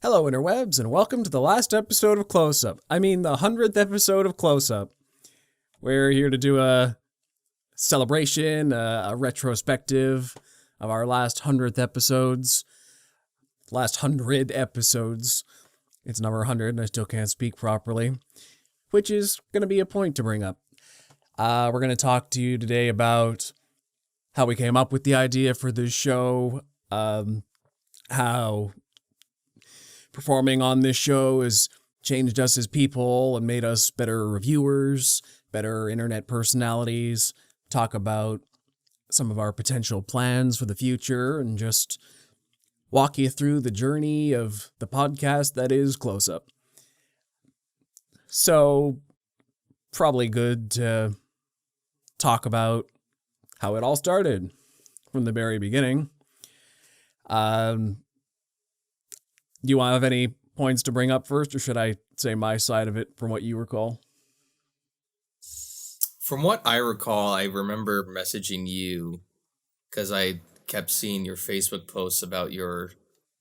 Hello, interwebs, and welcome to the last episode of Close-Up. I mean, the 100th episode of Close-Up. We're here to do a celebration, a retrospective of our last 100th episodes. Last 100 episodes. It's number 100, and I still can't speak properly, which is going to be a point to bring up. We're going to talk to you today about how we came up with the idea for this show, how performing on this show has changed us as people and made us better reviewers, better internet personalities, talk about some of our potential plans for the future, and just walk you through the journey of the podcast that is Close-Up. So, probably good to talk about how it all started from the very beginning. Do you want to have any points to bring up first, or should I say my side of it from what you recall? From what I recall, I remember messaging you because I kept seeing your Facebook posts about your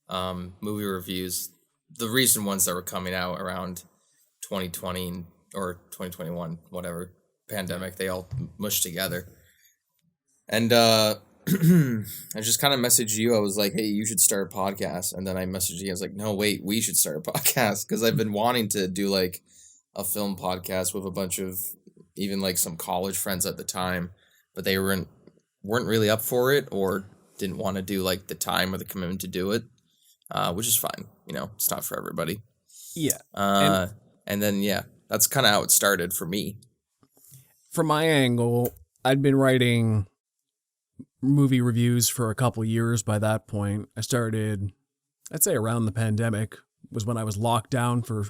movie reviews, the recent ones that were coming out around 2020 or 2021, whatever, pandemic, they all mushed together. And I just kind of messaged you. I was like, hey, you should start a podcast. And then I messaged you. I was like, no, wait, we should start a podcast. Because I've been wanting to do like a film podcast with a bunch of even like some college friends at the time. But they weren't really up for it or didn't want to do like the time or the commitment to do it, which is fine. You know, it's not for everybody. Yeah. And then, yeah, that's kind of how it started for me. From my angle, I'd been writing movie reviews for a couple years by that point. I started, I'd say around the pandemic was when I was locked down for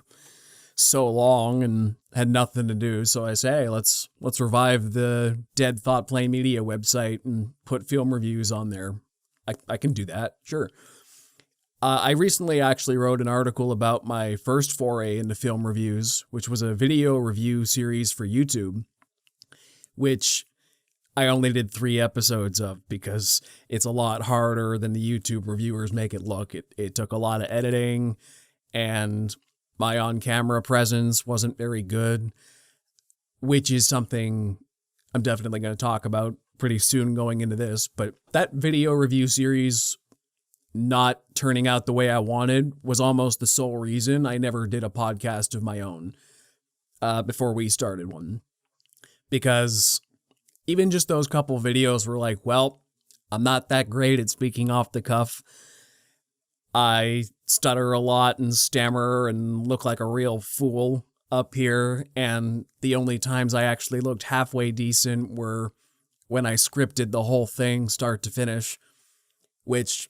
so long and had nothing to do. So I say, hey, let's revive the dead Thought Play Media website and put film reviews on there. I can do that, sure. I recently actually wrote an article about my first foray into film reviews, which was a video review series for YouTube, which I only did 3 episodes of because it's a lot harder than the YouTube reviewers make it look. It took a lot of editing, and my on-camera presence wasn't very good, which is something I'm definitely going to talk about pretty soon going into this. But that video review series not turning out the way I wanted was almost the sole reason I never did a podcast of my own before we started one. Because even just those couple videos were like, well, I'm not that great at speaking off the cuff. I stutter a lot and stammer and look like a real fool up here. And the only times I actually looked halfway decent were when I scripted the whole thing start to finish, which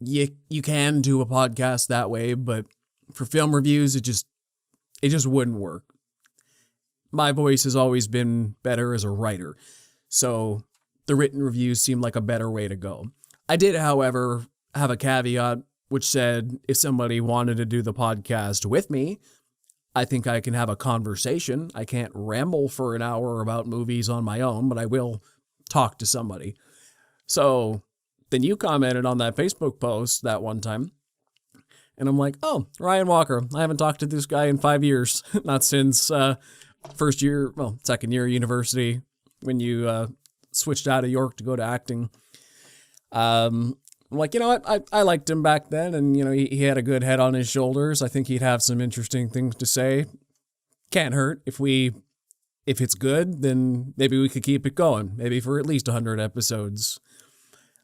you can do a podcast that way, but for film reviews, it just wouldn't work. My voice has always been better as a writer, so the written reviews seemed like a better way to go. I did, however, have a caveat which said if somebody wanted to do the podcast with me, I think I can have a conversation. I can't ramble for an hour about movies on my own, but I will talk to somebody. So then you commented on that Facebook post that one time, and I'm like, oh, Ryan Walker. I haven't talked to this guy in 5 years, not since second year university when you switched out of York to go to acting. I'm like, you know what? I liked him back then, and you know he had a good head on his shoulders. I think he'd have some interesting things to say. Can't hurt if it's good, then maybe we could keep it going. Maybe for at least 100 episodes.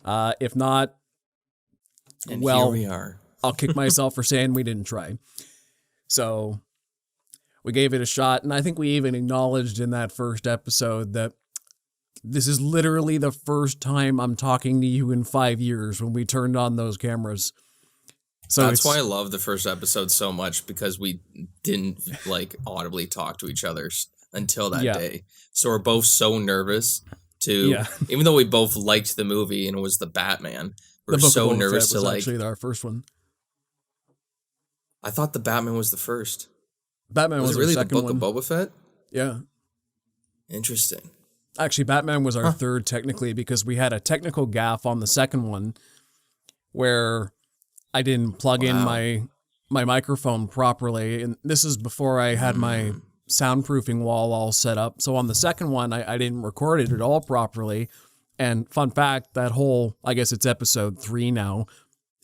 If not, And well, here we are. I'll kick myself for saying we didn't try. So we gave it a shot, and I think we even acknowledged in that first episode that this is literally the first time I'm talking to you in 5 years when we turned on those cameras. So that's why I love the first episode so much, because we didn't like audibly talk to each other until that day. So we're both so nervous to, even though we both liked the movie and it was the Batman, we're so nervous to like. Actually, our first one. I thought the Batman was the first. Batman was really the second one. The Book of Boba Fett? Yeah. Interesting. Actually, Batman was our third technically, because we had a technical gaffe on the second one where I didn't plug in Wow. my microphone properly, and this is before I had my soundproofing wall all set up. So on the second one, I didn't record it at all properly. And fun fact, that whole, I guess it's episode 3 now,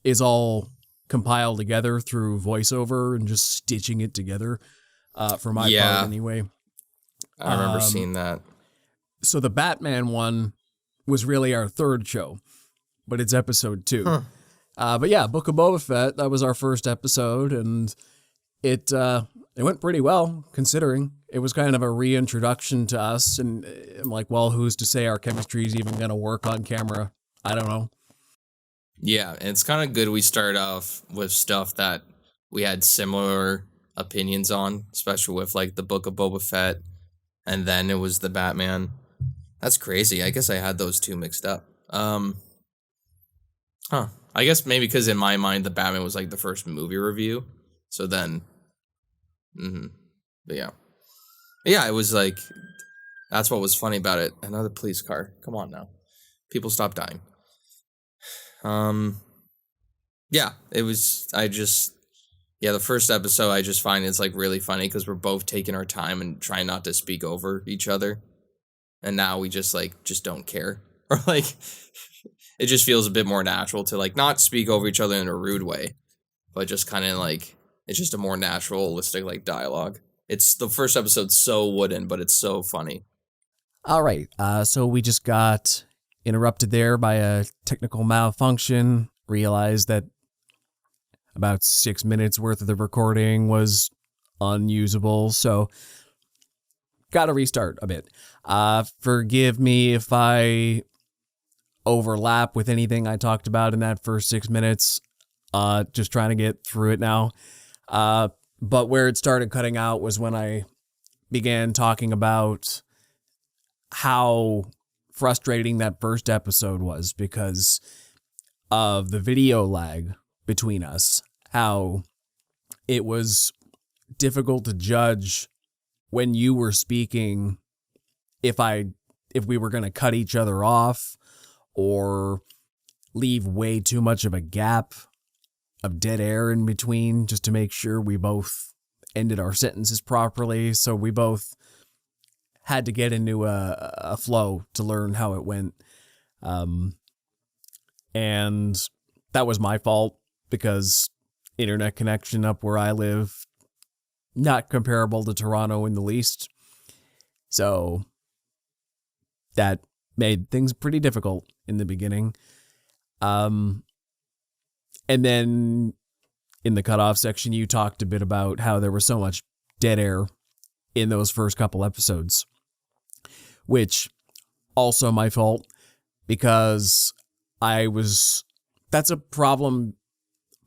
is all compiled together through voiceover and just stitching it together, for my part Yeah, anyway. I remember seeing that. So the Batman one was really our third show, but it's episode 2. Huh. But yeah, Book of Boba Fett, that was our first episode, and it went pretty well, considering it was kind of a reintroduction to us, and I'm like, well, who's to say our chemistry is even going to work on camera? I don't know. Yeah, and it's kind of good we start off with stuff that we had similar opinions on, especially with like the Book of Boba Fett, and then it was the Batman. That's crazy. I guess I had those two mixed up. I guess maybe because in my mind the Batman was like the first movie review, so then, but yeah, it was like that's what was funny about it. Another police car. Come on now, people stop dying. Yeah, it was. The first episode I just find it's like really funny because we're both taking our time and trying not to speak over each other, and now we just don't care, or like it just feels a bit more natural to like not speak over each other in a rude way, but just kind of like it's just a more naturalistic like dialogue. It's the first episode's so wooden, but it's so funny. All right, so we just got interrupted there by a technical malfunction, realized that about 6 minutes worth of the recording was unusable, so got to restart a bit. Forgive me if I overlap with anything I talked about in that first 6 minutes. Just trying to get through it now. But where it started cutting out was when I began talking about how frustrating that first episode was because of the video lag between us, how it was difficult to judge when you were speaking if we were going to cut each other off or leave way too much of a gap of dead air in between just to make sure we both ended our sentences properly. So we both had to get into a flow to learn how it went. And that was my fault because internet connection up where I live, not comparable to Toronto in the least. So that made things pretty difficult in the beginning. And then in the cutoff section, you talked a bit about how there was so much dead air in those first couple episodes, which also my fault because that's a problem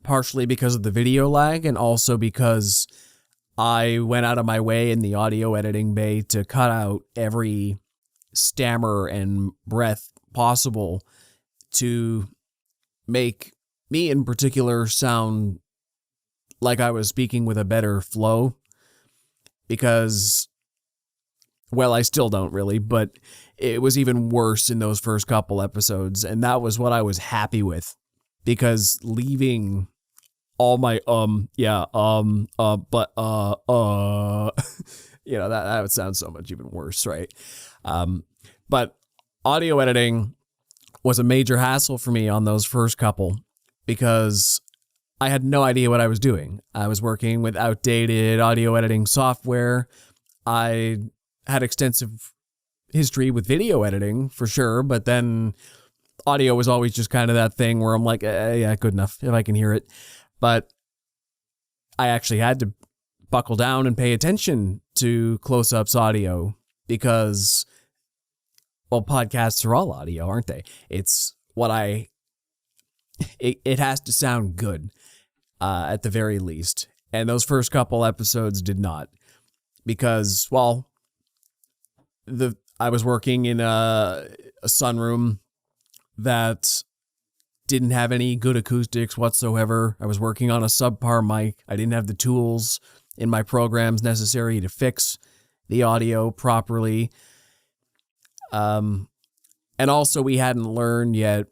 partially because of the video lag and also because I went out of my way in the audio editing bay to cut out every stammer and breath possible to make me in particular sound like I was speaking with a better flow because, well, I still don't really, but it was even worse in those first couple episodes, and that was what I was happy with because leaving all my but that would sound so much even worse, right? But audio editing was a major hassle for me on those first couple because I had no idea what I was doing. I was working with outdated audio editing software. I had extensive history with video editing for sure, but then audio was always just kind of that thing where I'm like, yeah, good enough if I can hear it. But I actually had to buckle down and pay attention to close-ups audio because, well, podcasts are all audio, aren't they? It's what it has to sound good at the very least. And those first couple episodes did not because, well, I was working in a sunroom that didn't have any good acoustics whatsoever. I was working on a subpar mic. I didn't have the tools in my programs necessary to fix the audio properly. And also we hadn't learned yet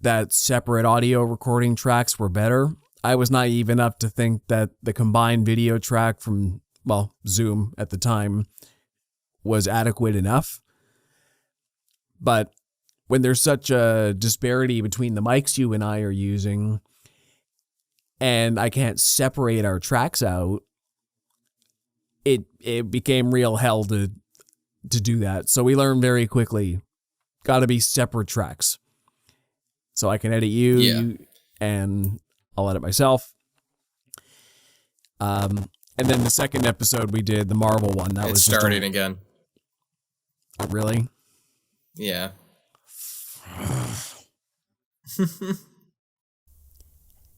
that separate audio recording tracks were better. I was naive enough to think that the combined video track from, well, Zoom at the time was adequate enough. But when there's such a disparity between the mics you and I are using, and I can't separate our tracks out, it became real hell to do that. So we learned very quickly, got to be separate tracks. So I can edit you, and I'll edit myself. And then the second episode we did, the Marvel one, that was starting again. Really? Yeah.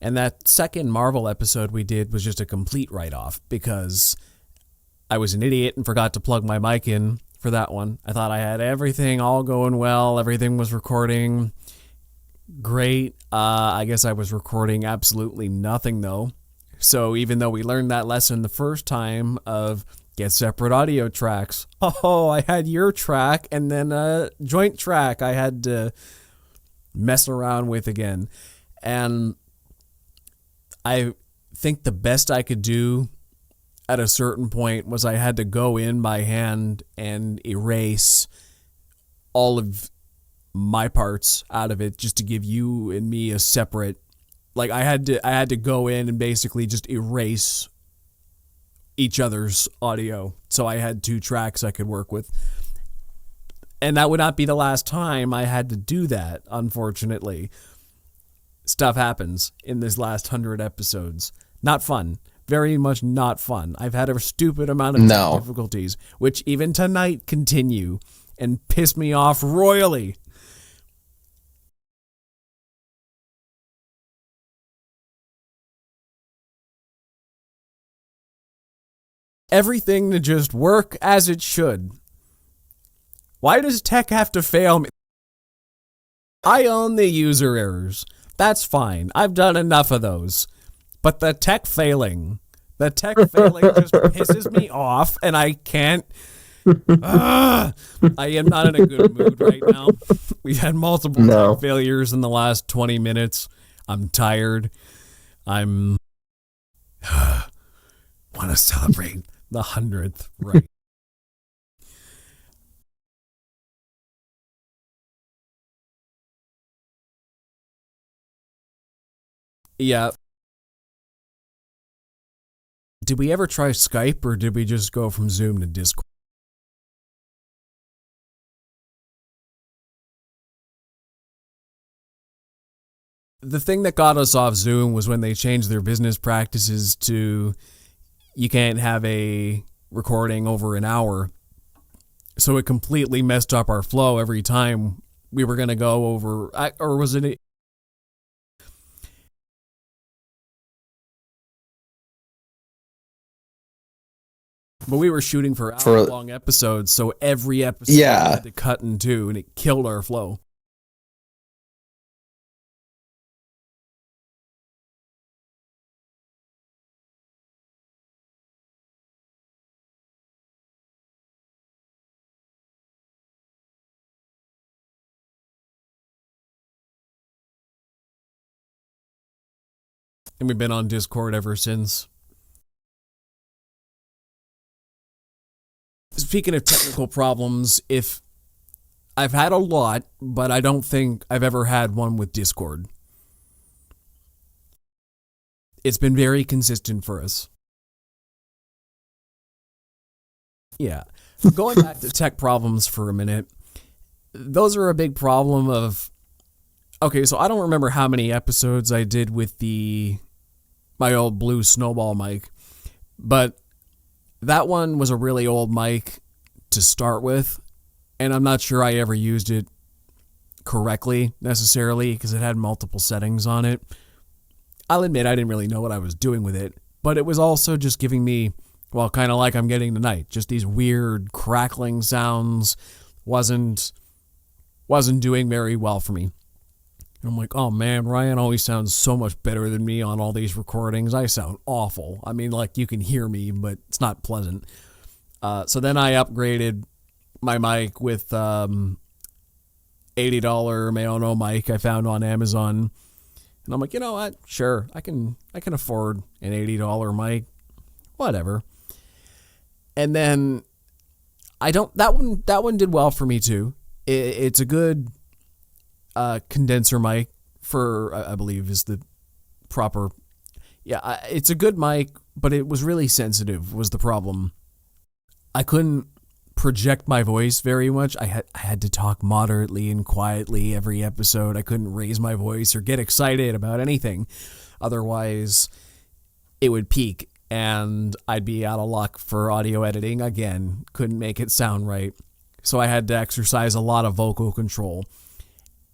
And that second Marvel episode we did was just a complete write-off because I was an idiot and forgot to plug my mic in for that one. I thought I had everything all going well. Everything was recording great. I guess I was recording absolutely nothing, though. So even though we learned that lesson the first time of get separate audio tracks, I had your track and then a joint track I had to mess around with again. And I think the best I could do at a certain point was I had to go in by hand and erase all of my parts out of it just to give you and me a separate, like I had to go in and basically just erase each other's audio. So I had two tracks I could work with. And that would not be the last time I had to do that, unfortunately. Stuff happens in this last 100 episodes. Not fun. Very much not fun. I've had a stupid amount of difficulties, which even tonight continue and piss me off royally. Everything to just work as it should. Why does tech have to fail me? I own the user errors. That's fine. I've done enough of those. But the tech failing just pisses me off, and I can't. I am not in a good mood right now. We've had multiple tech failures in the last 20 minutes. I'm tired. I'm want to celebrate the 100th, right? Yeah. Did we ever try Skype, or did we just go from Zoom to Discord? The thing that got us off Zoom was when they changed their business practices to you can't have a recording over an hour. So it completely messed up our flow every time we were going to go over, or was it? But we were shooting for hour-long episodes, so every episode had to cut in two, and it killed our flow. And we've been on Discord ever since. Speaking of technical problems, if I've had a lot, but I don't think I've ever had one with Discord. It's been very consistent for us. Yeah. Going back to tech problems for a minute, those are a big problem of... Okay, so I don't remember how many episodes I did with my old blue snowball mic, but that one was a really old mic to start with, and I'm not sure I ever used it correctly necessarily because it had multiple settings on it. I'll admit I didn't really know what I was doing with it, but it was also just giving me, well, kind of like I'm getting tonight, just these weird crackling sounds. Wasn't doing very well for me. And I'm like, oh man, Ryan always sounds so much better than me on all these recordings. I sound awful. I mean, like, you can hear me, but it's not pleasant. So then I upgraded my mic with a $80 Mayono mic I found on Amazon. And I'm like, you know what? Sure, I can afford an $80 mic. Whatever. And then that one did well for me too. It's a good condenser mic for, I believe is the proper. Yeah, it's a good mic, but it was really sensitive was the problem. I couldn't project my voice very much. I had to talk moderately and quietly every episode. I couldn't raise my voice or get excited about anything. Otherwise, it would peak and I'd be out of luck for audio editing again. Couldn't make it sound right. So I had to exercise a lot of vocal control.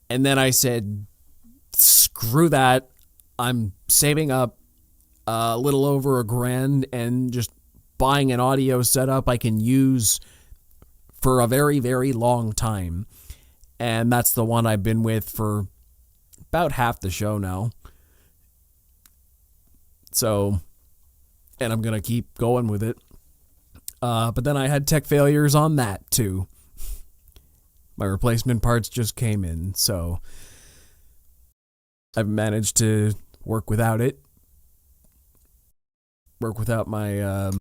And then I said, screw that. I'm saving up a little over $1,000 and just buying an audio setup I can use for a very, very long time. And that's the one I've been with for about half the show now. So, and I'm going to keep going with it. But then I had tech failures on that too. My replacement parts just came in, so I've managed to work without it. Work without my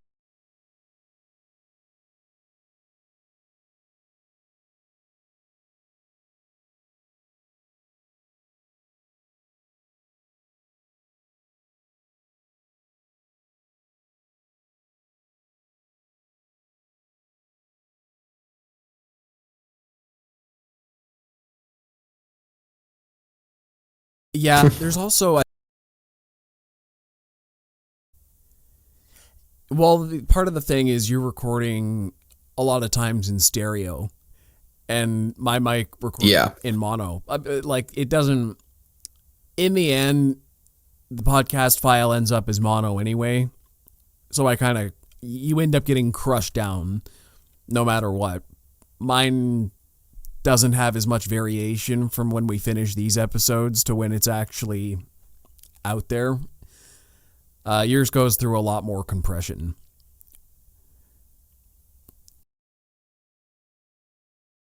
yeah, there's also part of the thing is you're recording a lot of times in stereo, and my mic records in mono. Like it doesn't. In the end, the podcast file ends up as mono anyway, so you end up getting crushed down, no matter what. Mine doesn't have as much variation from when we finish these episodes to when it's actually out there. Yours goes through a lot more compression.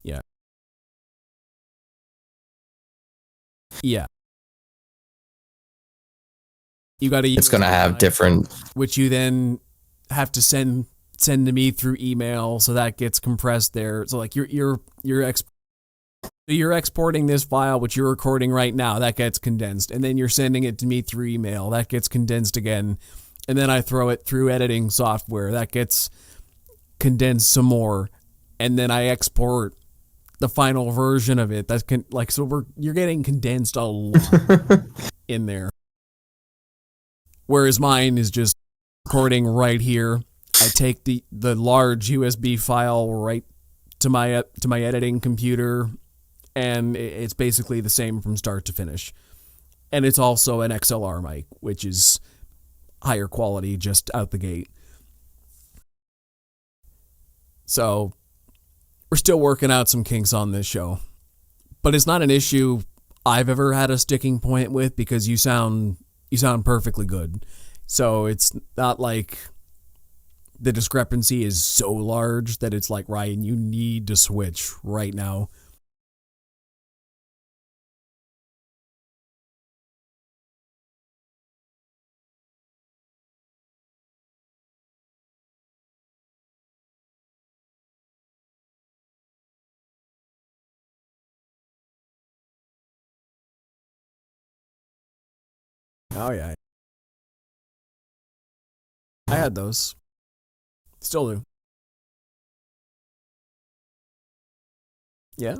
Yeah. Yeah. You got to use. It's going to have different, which you then have to send to me through email, so that gets compressed there. So like you're exporting this file, which you're recording right now, that gets condensed. And then you're sending it to me through email, that gets condensed again. And then I throw it through editing software, that gets condensed some more. And then I export the final version of it. You're getting condensed a lot in there. Whereas mine is just recording right here. I take the large USB file right to my editing computer, and it's basically the same from start to finish. And it's also an XLR mic, which is higher quality just out the gate. So we're still working out some kinks on this show. But it's not an issue I've ever had a sticking point with, because you sound perfectly good. So it's not like the discrepancy is so large that it's like, Ryan, you need to switch right now. Oh yeah. I had those. Still do. Yeah.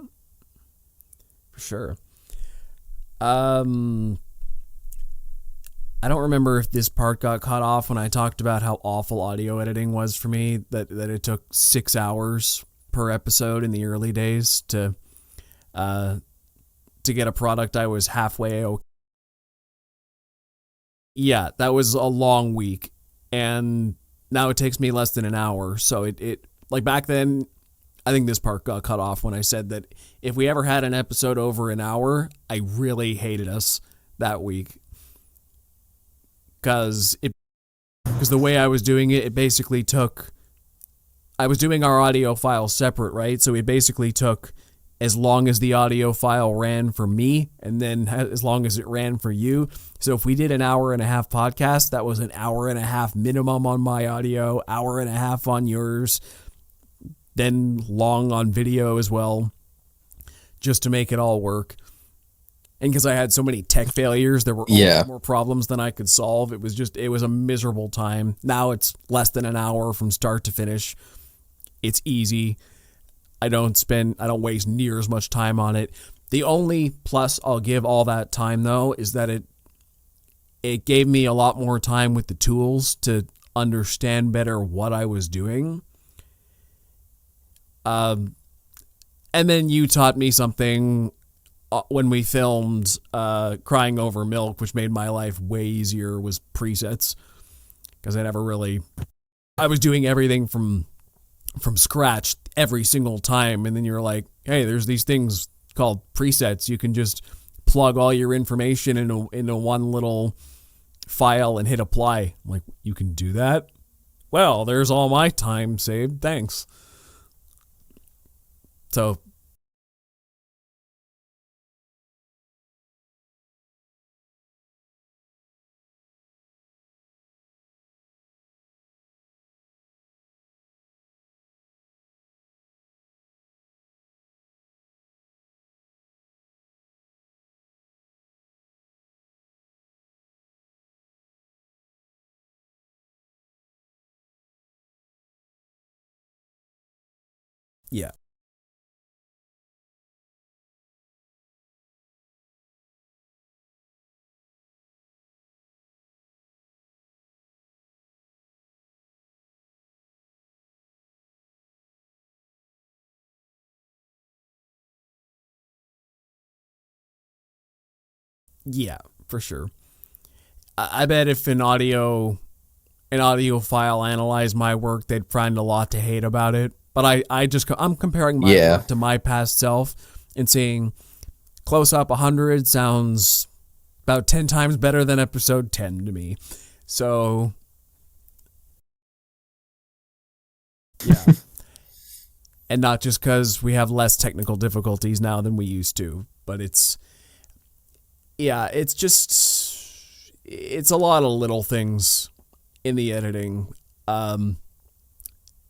For sure. I don't remember if this part got cut off when I talked about how awful audio editing was for me, that it took 6 hours per episode in the early days to get a product I was halfway okay. Yeah, that was a long week, and now it takes me less than an hour. So it like back then, I think this part got cut off when I said that if we ever had an episode over an hour, I really hated us that week. Because the way I was doing it, it basically took, I was doing our audio files separate, right? So it basically took as long as the audio file ran for me, and then as long as it ran for you. So if we did an hour and a half podcast, that was an hour and a half minimum on my audio, hour and a half on yours, then long on video as well, just to make it all work. And because I had so many tech failures, there were always more problems than I could solve. It was a miserable time. Now it's less than an hour from start to finish. It's easy. I don't waste near as much time on it. The only plus I'll give all that time, though, is that it gave me a lot more time with the tools to understand better what I was doing. And then you taught me something when we filmed Crying Over Milk, which made my life way easier, was presets. Because I was doing everything from scratch every single time, and then you're like, hey, there's these things called presets. You can just plug all your information into one little file and hit apply. I'm like, you can do that? Well, there's all my time saved. Thanks. So yeah. Yeah, for sure. I bet if an audio file analyzed my work, they'd find a lot to hate about it. But I'm comparing my work to my past self and saying Close Up 100 sounds about 10 times better than episode 10 to me. So yeah. And not just because we have less technical difficulties now than we used to, but it's a lot of little things in the editing,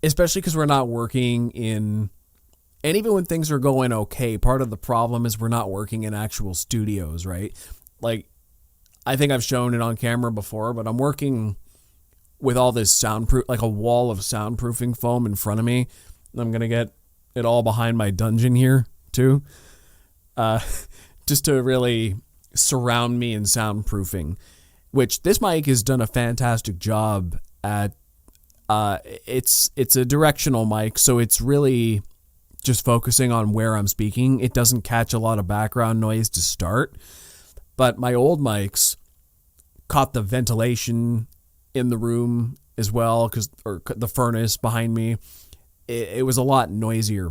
especially because we're not working in, and even when things are going okay, part of the problem is we're not working in actual studios, right? Like, I think I've shown it on camera before, but I'm working with all this soundproof, like a wall of soundproofing foam in front of me. I'm going to get it all behind my dungeon here, too, just to really surround me in soundproofing, which this mic has done a fantastic job at. It's a directional mic, so it's really just focusing on where I'm speaking. It doesn't catch a lot of background noise to start, but my old mics caught the ventilation in the room as well, or the furnace behind me. It was a lot noisier.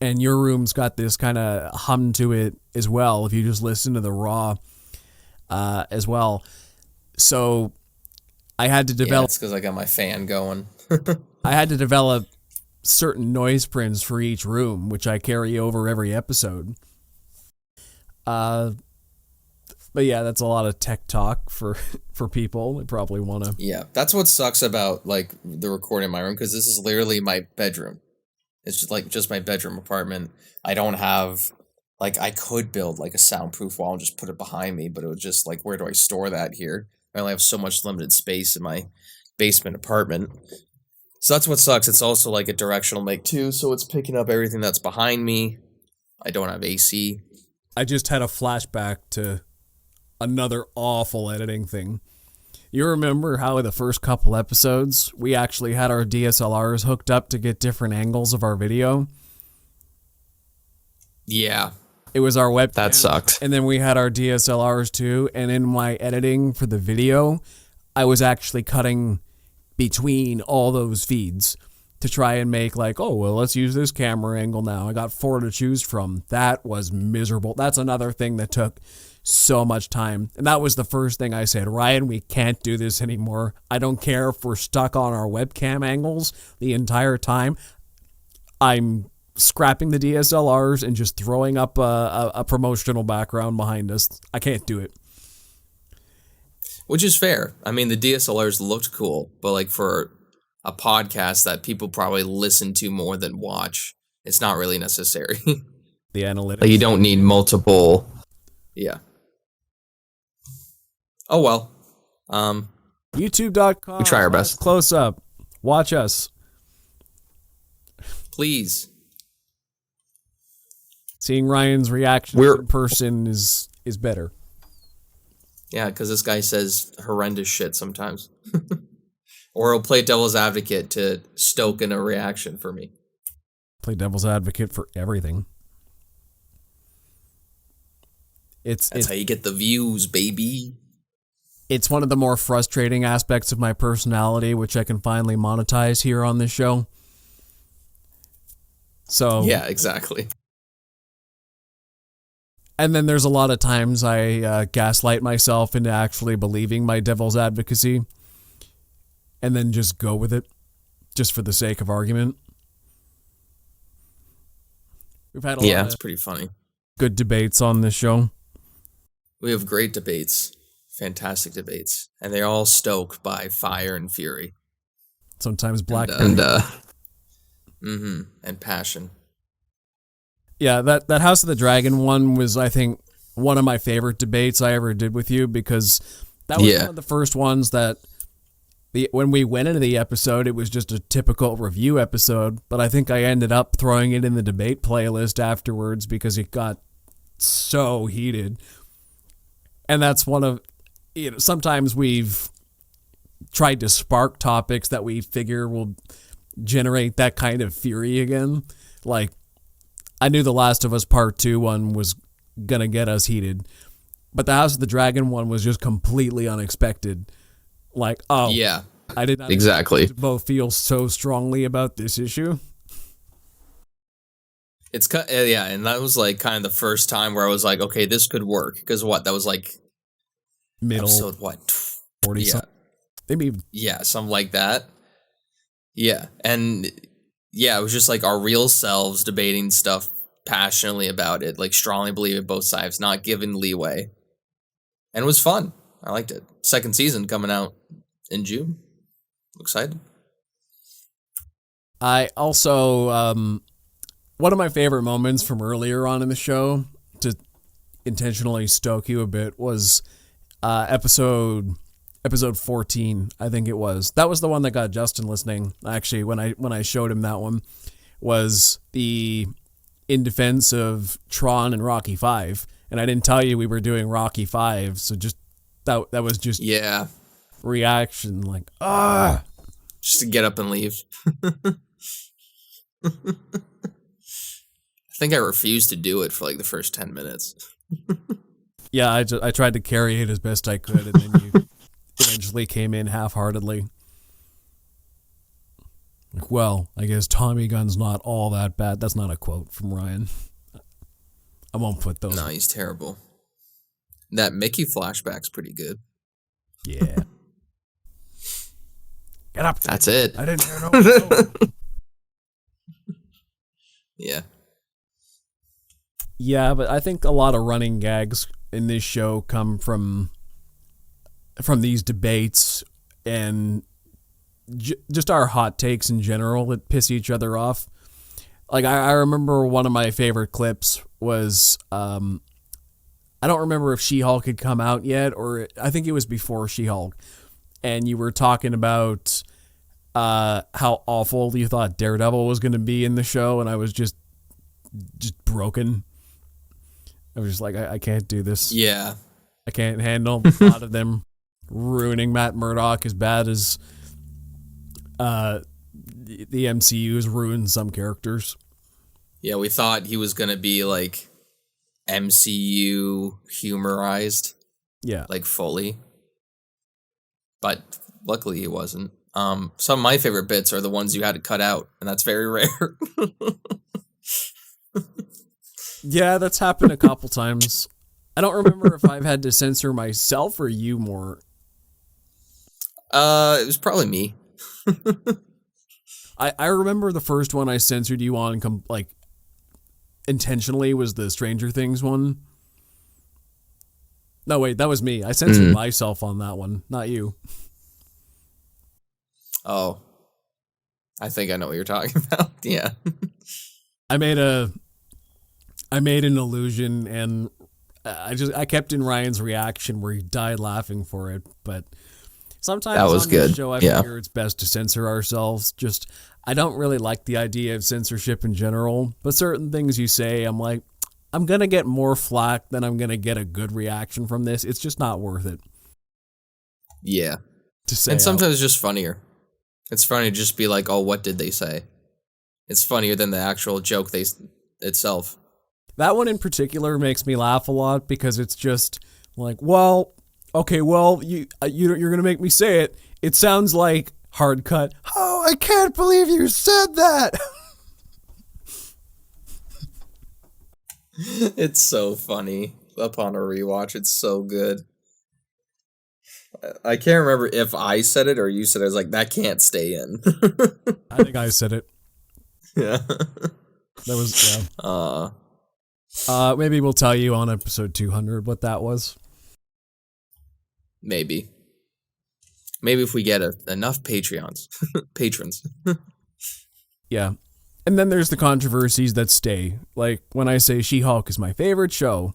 And your room's got this kind of hum to it as well, if you just listen to the raw as well. So I had to develop... Yeah, it's because I got my fan going. I had to develop certain noise prints for each room, which I carry over every episode. But yeah, that's a lot of tech talk for people. They probably want to... Yeah, that's what sucks about like the recording in my room, because this is literally my bedroom. It's just my bedroom apartment. I don't have, like, I could build like a soundproof wall and just put it behind me, but it was just like, where do I store that here? I only have so much limited space in my basement apartment. So that's what sucks. It's also like a directional mic too, so it's picking up everything that's behind me. I don't have AC. I just had a flashback to another awful editing thing. You remember how in the first couple episodes, we actually had our DSLRs hooked up to get different angles of our video? Yeah. It was our webcam. That sucked. And then we had our DSLRs too. And in my editing for the video, I was actually cutting between all those feeds to try and make like, oh, well, let's use this camera angle now. I got 4 to choose from. That was miserable. That's another thing that took so much time. And that was the first thing I said, Ryan, we can't do this anymore. I don't care if we're stuck on our webcam angles the entire time. I'm scrapping the DSLRs and just throwing up a promotional background behind us. I can't do it. Which is fair. I mean, the DSLRs looked cool, but like for a podcast that people probably listen to more than watch, it's not really necessary. The analytics. Like you don't need multiple. Yeah. Oh well. YouTube.com. We try our best. Close up. Watch us. Please. Seeing Ryan's reaction in person is better. Yeah, because this guy says horrendous shit sometimes. Or he'll play devil's advocate to stoke in a reaction for me. Play devil's advocate for everything. That's how you get the views, baby. It's one of the more frustrating aspects of my personality, which I can finally monetize here on this show. So yeah, exactly. And then there's a lot of times I gaslight myself into actually believing my devil's advocacy and then just go with it just for the sake of argument. We've had a lot it's pretty funny. Good debates on this show. We have great debates, fantastic debates, and they're all stoked by fire and fury. Sometimes black and passion. Yeah, that House of the Dragon one was, I think, one of my favorite debates I ever did with you, because that was one of the first ones that when we went into the episode, it was just a typical review episode, but I think I ended up throwing it in the debate playlist afterwards because it got so heated. And that's one of, sometimes we've tried to spark topics that we figure will generate that kind of fury again. Like, I knew The Last of Us Part 2 one was going to get us heated. But the House of the Dragon one was just completely unexpected. Like, oh, yeah, I did not exactly both feel so strongly about this issue. It's and that was like kind of the first time where I was like, okay, this could work. Because that was like middle episode 40 something. Maybe something like that. Yeah, and it was just like our real selves debating stuff passionately about it, like strongly believing both sides, not giving leeway. And it was fun. I liked it. Second season coming out in June. Excited. I also, one of my favorite moments from earlier on in the show, to intentionally stoke you a bit, was episode 14, I think it was. That was the one that got Justin listening, actually, when I showed him that one, was the in defense of Tron and Rocky 5. And I didn't tell you we were doing Rocky 5, so just that was just reaction, like, just to get up and leave. I think I refused to do it for like the first 10 minutes. Yeah, I tried to carry it as best I could, and then you eventually came in half-heartedly. Like, well, I guess Tommy Gunn's not all that bad. That's not a quote from Ryan. I won't put those. No, he's terrible. That Mickey flashback's pretty good. Yeah. Get up. That's it. I didn't hear no. Yeah. Yeah, but I think a lot of running gags in this show come from these debates and just our hot takes in general that piss each other off. Like, I remember one of my favorite clips was, I don't remember if She-Hulk had come out yet, or I think it was before She-Hulk. And you were talking about how awful you thought Daredevil was going to be in the show, and I was just broken. I was just like, I can't do this. Yeah. I can't handle the thought of them ruining Matt Murdock as bad as the MCU has ruined some characters. Yeah, we thought he was going to be like MCU humorized. Yeah. Like fully. But luckily he wasn't. Some of my favorite bits are the ones you had to cut out, and that's very rare. Yeah, that's happened a couple times. I don't remember if I've had to censor myself or you more. It was probably me. I remember the first one I censored you on, like, intentionally was the Stranger Things one. No, wait, that was me. I censored myself on that one, not you. Oh, I think I know what you're talking about. Yeah. I made an illusion, and I kept in Ryan's reaction where he died laughing for it. But sometimes That was on this good. show, I Yeah. figure it's best to censor ourselves. Just I don't really like the idea of censorship in general, but certain things you say, I'm like, I'm gonna get more flack than I'm gonna get a good reaction from this. It's just not worth it. Yeah. To say And out. sometimes it's just funnier. It's funny to just be like, oh, what did they say? It's funnier than the actual joke itself. That one in particular makes me laugh a lot because it's just like, well, okay, well, you're gonna make me say it. It sounds like hard cut. Oh, I can't believe you said that. It's so funny. Upon a rewatch, it's so good. I can't remember if I said it or you said it. I was like, that can't stay in. I think I said it. Yeah. That was maybe we'll tell you on episode 200 what that was. Maybe if we get enough patrons. Yeah. And then there's the controversies that stay. Like when I say She-Hulk is my favorite show,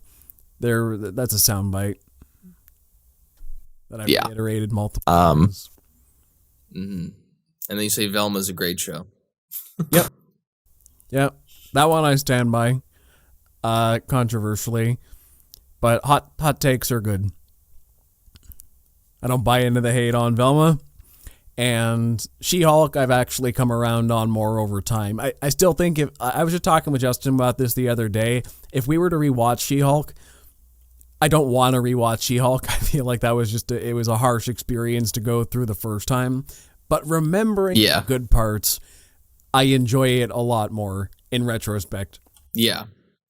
that's a soundbite that I've reiterated multiple times. Mm-hmm. And then you say Velma's a great show. Yep. Yep. That one I stand by. Controversially. But hot takes are good. I don't buy into the hate on Velma. And She-Hulk, I've actually come around on more over time. I still think I was just talking with Justin about this the other day. If we were to rewatch She-Hulk, I don't want to rewatch She-Hulk. I feel like that was it was a harsh experience to go through the first time. But remembering the good parts, I enjoy it a lot more in retrospect. Yeah.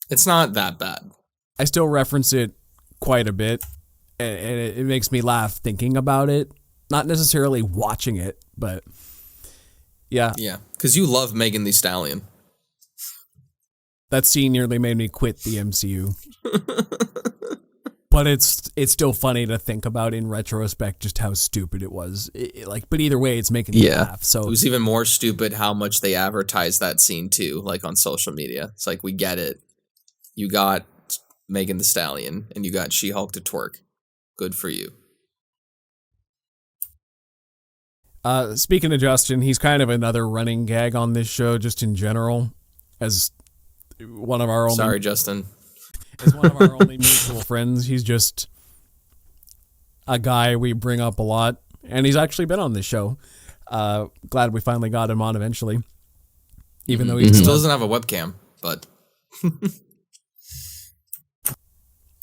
It's not that bad. I still reference it quite a bit, and it makes me laugh thinking about it. Not necessarily watching it, but yeah. Yeah, because you love Megan Thee Stallion. That scene nearly made me quit the MCU. But it's still funny to think about in retrospect just how stupid it was. But either way, it's making me laugh. So it was even more stupid how much they advertised that scene too, like on social media. It's like, we get it. You got Megan Thee Stallion and you got She-Hulk to twerk. Good for you. Speaking of Justin, he's kind of another running gag on this show just in general as one of our only... Sorry, Justin. As one of our only mutual friends. He's just a guy we bring up a lot, and he's actually been on this show. Glad we finally got him on eventually. Even though he still doesn't have a webcam, but...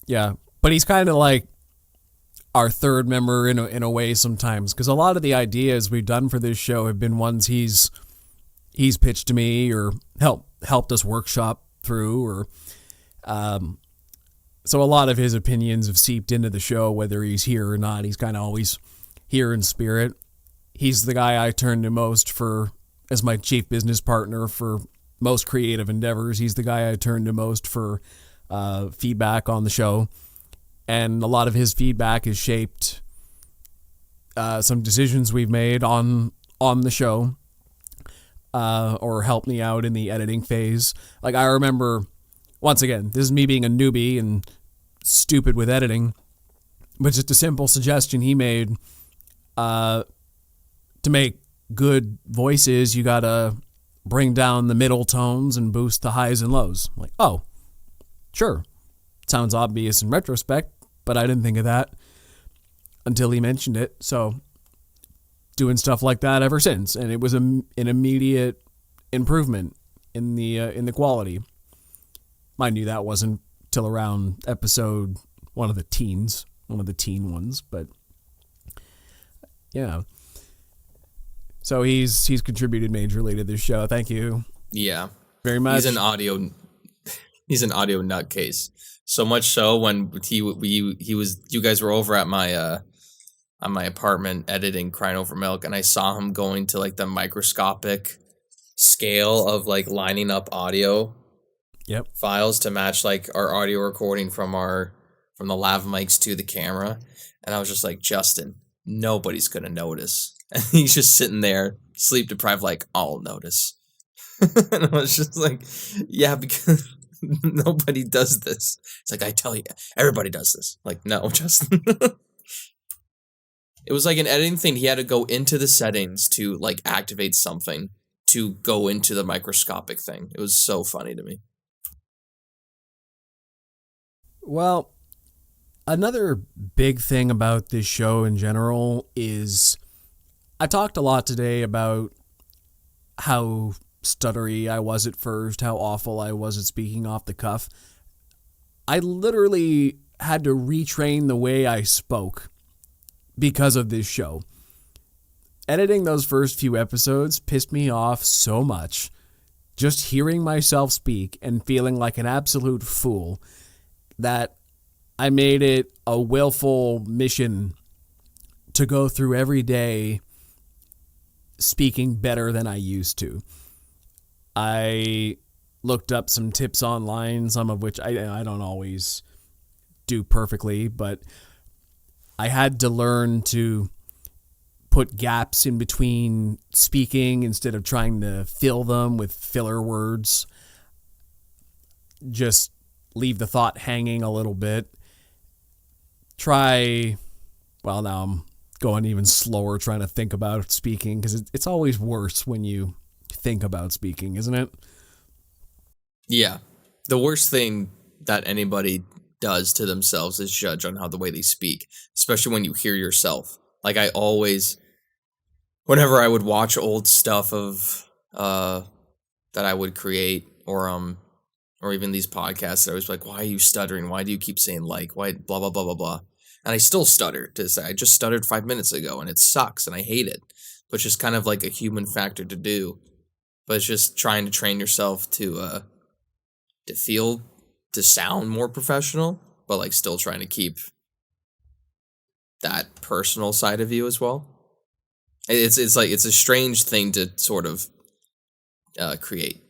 Yeah, but he's kind of like our third member in a way sometimes, because a lot of the ideas we've done for this show have been ones he's pitched to me or helped us workshop through, or so a lot of his opinions have seeped into the show, whether he's here or not. He's kind of always here in spirit. He's the guy I turn to most as my chief business partner for most creative endeavors. He's the guy I turn to most for feedback on the show. And a lot of his feedback has shaped some decisions we've made on the show, or helped me out in the editing phase. Like, I remember, once again, this is me being a newbie and stupid with editing, but just a simple suggestion he made, to make good voices, you gotta bring down the middle tones and boost the highs and lows. I'm like, oh, sure. Sounds obvious in retrospect, but I didn't think of that until he mentioned it. So doing stuff like that ever since, and it was an immediate improvement in the quality. Mind you, that wasn't till around episode one of the teen ones, but yeah. So he's contributed majorly to this show. Thank you. Yeah. Very much. He's an audio nutcase. So much so when you guys were over at my apartment editing Crying Over Milk, and I saw him going to like the microscopic scale of like lining up audio Yep. files to match like our audio recording from the lav mics to the camera, and I was just like, Justin, nobody's gonna notice, and he's just sitting there sleep deprived, like, I'll notice. And I was just like, yeah, because nobody does this. It's like, I tell you, everybody does this. Like, no, Justin. It was like an editing thing. He had to go into the settings to like activate something to go into the microscopic thing. It was so funny to me. Well, another big thing about this show in general is I talked a lot today about how stuttery I was at first, how awful I was at speaking off the cuff. I literally had to retrain the way I spoke because of this show. Editing those first few episodes pissed me off so much. Just hearing myself speak and feeling like an absolute fool, that I made it a willful mission to go through every day speaking better than I used to. I looked up some tips online, some of which I don't always do perfectly, but I had to learn to put gaps in between speaking instead of trying to fill them with filler words. Just leave the thought hanging a little bit. Now I'm going even slower trying to think about speaking, because it's always worse when you think about speaking, isn't it? Yeah. The worst thing that anybody does to themselves is judge on how the way they speak, especially when you hear yourself. Like, I always, whenever I would watch old stuff of that I would create, or even these podcasts, I was like, why are you stuttering? Why do you keep saying like, why blah blah blah blah blah? And I still stutter to say, I just stuttered 5 minutes ago and it sucks and I hate it. But it's just kind of like a human factor to do. But it's just trying to train yourself to sound more professional, but like still trying to keep that personal side of you as well. It's like, it's a strange thing to sort of create.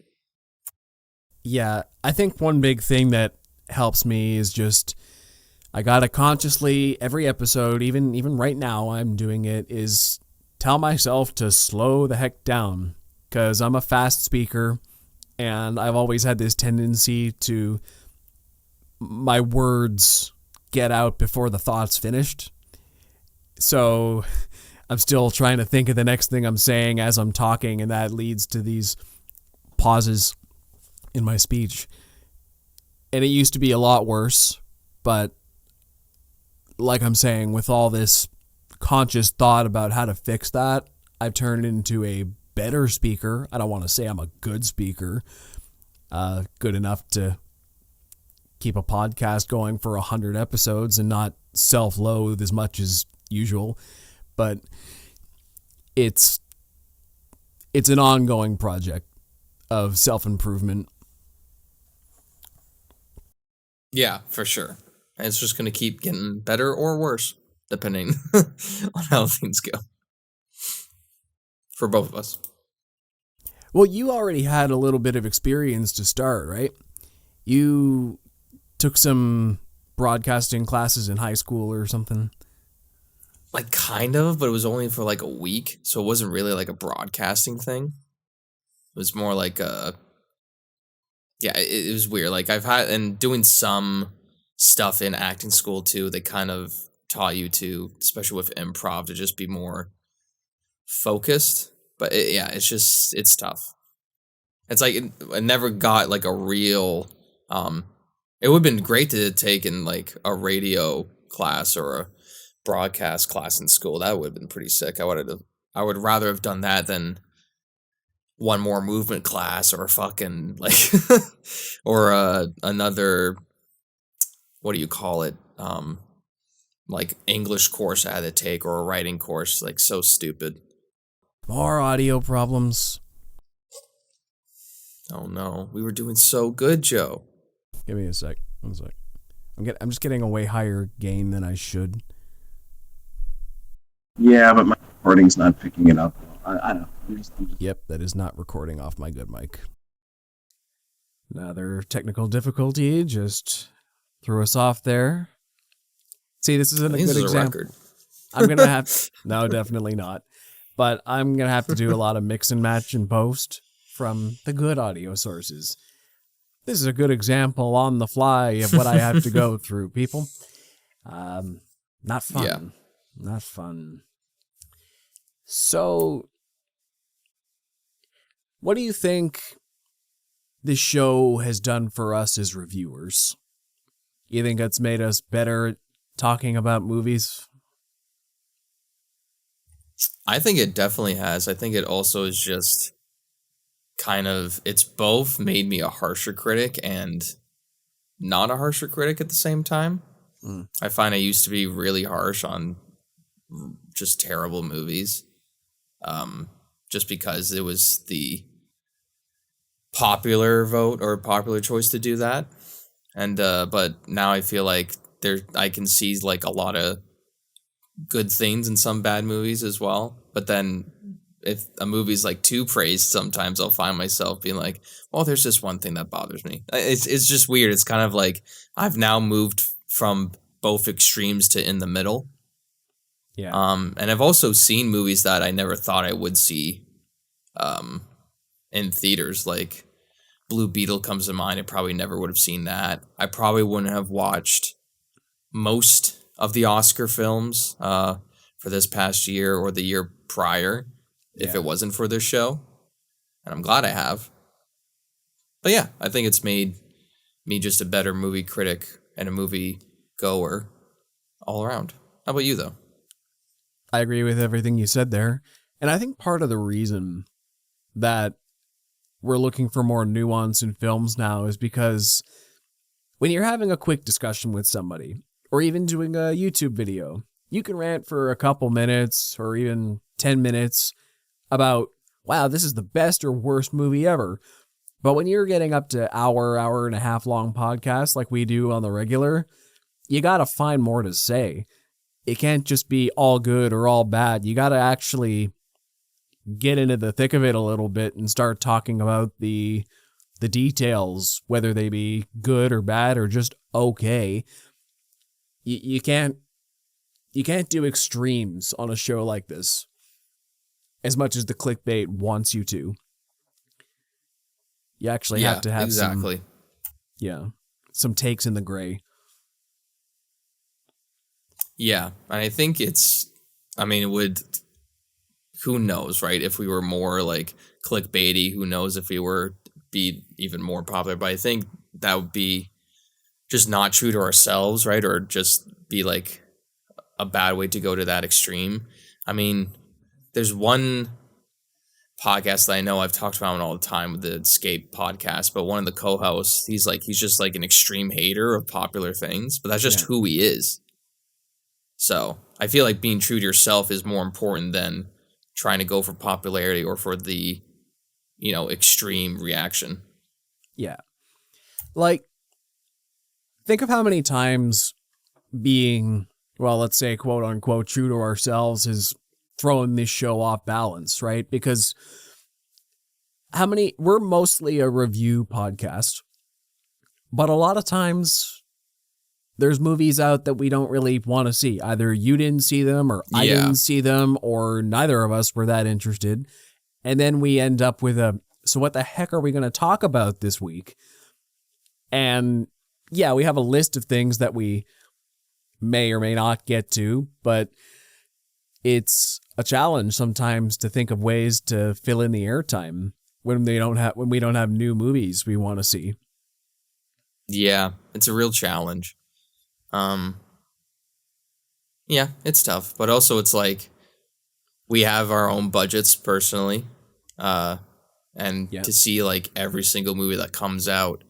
Yeah, I think one big thing that helps me is just I gotta consciously, every episode, even right now I'm doing it, is tell myself to slow the heck down, because I'm a fast speaker and I've always had this tendency to my words get out before the thought's finished. So I'm still trying to think of the next thing I'm saying as I'm talking, and that leads to these pauses in my speech. And it used to be a lot worse, but like I'm saying, with all this conscious thought about how to fix that, I've turned into a better speaker. I don't want to say I'm a good speaker, good enough to keep a podcast going for 100 episodes and not self-loathe as much as usual, but it's an ongoing project of self-improvement. Yeah, for sure. And it's just going to keep getting better or worse, depending on how things go. For both of us. Well, you already had a little bit of experience to start, right? You took some broadcasting classes in high school or something. Like, kind of, but it was only for like a week. So it wasn't really like a broadcasting thing. It was more like it was weird. Like, I've had, and doing some stuff in acting school too, they kind of taught you to, especially with improv, to just be more focused. But it's tough. It's like, I never got like a real, it would have been great to take in like a radio class or a broadcast class in school. That would have been pretty sick. I would rather have done that than one more movement class or fucking like or another, what do you call it, like English course I had to take, or a writing course. Like, so stupid. More audio problems. Oh no, we were doing so good, Joe. Give me a sec. 1 sec. I'm just getting a way higher gain than I should. Yeah, but my recording's not picking it up. I don't know. I'm just... Yep, that is not recording off my good mic. Another technical difficulty just threw us off there. See, this isn't a This good is a example. record. I'm going to have... No, definitely not. But I'm going to have to do a lot of mix and match and post from the good audio sources. This is a good example on the fly of what I have to go through, people. Not fun. Yeah. Not fun. So, what do you think this show has done for us as reviewers? You think it's made us better at talking about movies? I think it definitely has. I think it also is just kind of, it's both made me a harsher critic and not a harsher critic at the same time. I find I used to be really harsh on just terrible movies, just because it was the popular vote or popular choice to do that. And but now I feel like I can see like a lot of good things in some bad movies as well. But then if a movie's like too praised, sometimes I'll find myself being like, well, there's just one thing that bothers me. It's just weird. It's kind of like I've now moved from both extremes to in the middle. Yeah. And I've also seen movies that I never thought I would see in theaters. Like Blue Beetle comes to mind. I probably never would have seen that. I probably wouldn't have watched most of the Oscar films for this past year or the year prior if it wasn't for this show. And I'm glad I have. But yeah, I think it's made me just a better movie critic and a movie goer all around. How about you, though? I agree with everything you said there. And I think part of the reason that we're looking for more nuance in films now is because when you're having a quick discussion with somebody, or even doing a YouTube video, you can rant for a couple minutes or even 10 minutes about, wow, this is the best or worst movie ever. But when you're getting up to hour and a half long podcasts like we do on the regular, you got to find more to say. It can't just be all good or all bad. You got to actually get into the thick of it a little bit and start talking about the details, whether they be good or bad or just okay. You can't do extremes on a show like this as much as the clickbait wants you to. You actually have to have some takes in the gray. Yeah, and I think who knows, right? If we were more like clickbaity, who knows if we were be even more popular, but I think that would be just not true to ourselves, right? Or just be like a bad way to go to that extreme. I mean, there's one podcast that I know I've talked about all the time with the Escape podcast, but one of the co-hosts, he's just like an extreme hater of popular things, but that's just who he is. So I feel like being true to yourself is more important than trying to go for popularity or for the, extreme reaction. Yeah. Like, think of how many times being, well, let's say, quote unquote, true to ourselves has thrown this show off balance, right? Because we're mostly a review podcast, but a lot of times there's movies out that we don't really want to see. Either you didn't see them or I didn't see them or neither of us were that interested. And then we end up with so what the heck are we going to talk about this week? And yeah, we have a list of things that we may or may not get to, but it's a challenge sometimes to think of ways to fill in the airtime when we don't have new movies we want to see. Yeah, it's a real challenge. Yeah, it's tough, but also it's like we have our own budgets personally, and to see like every single movie that comes out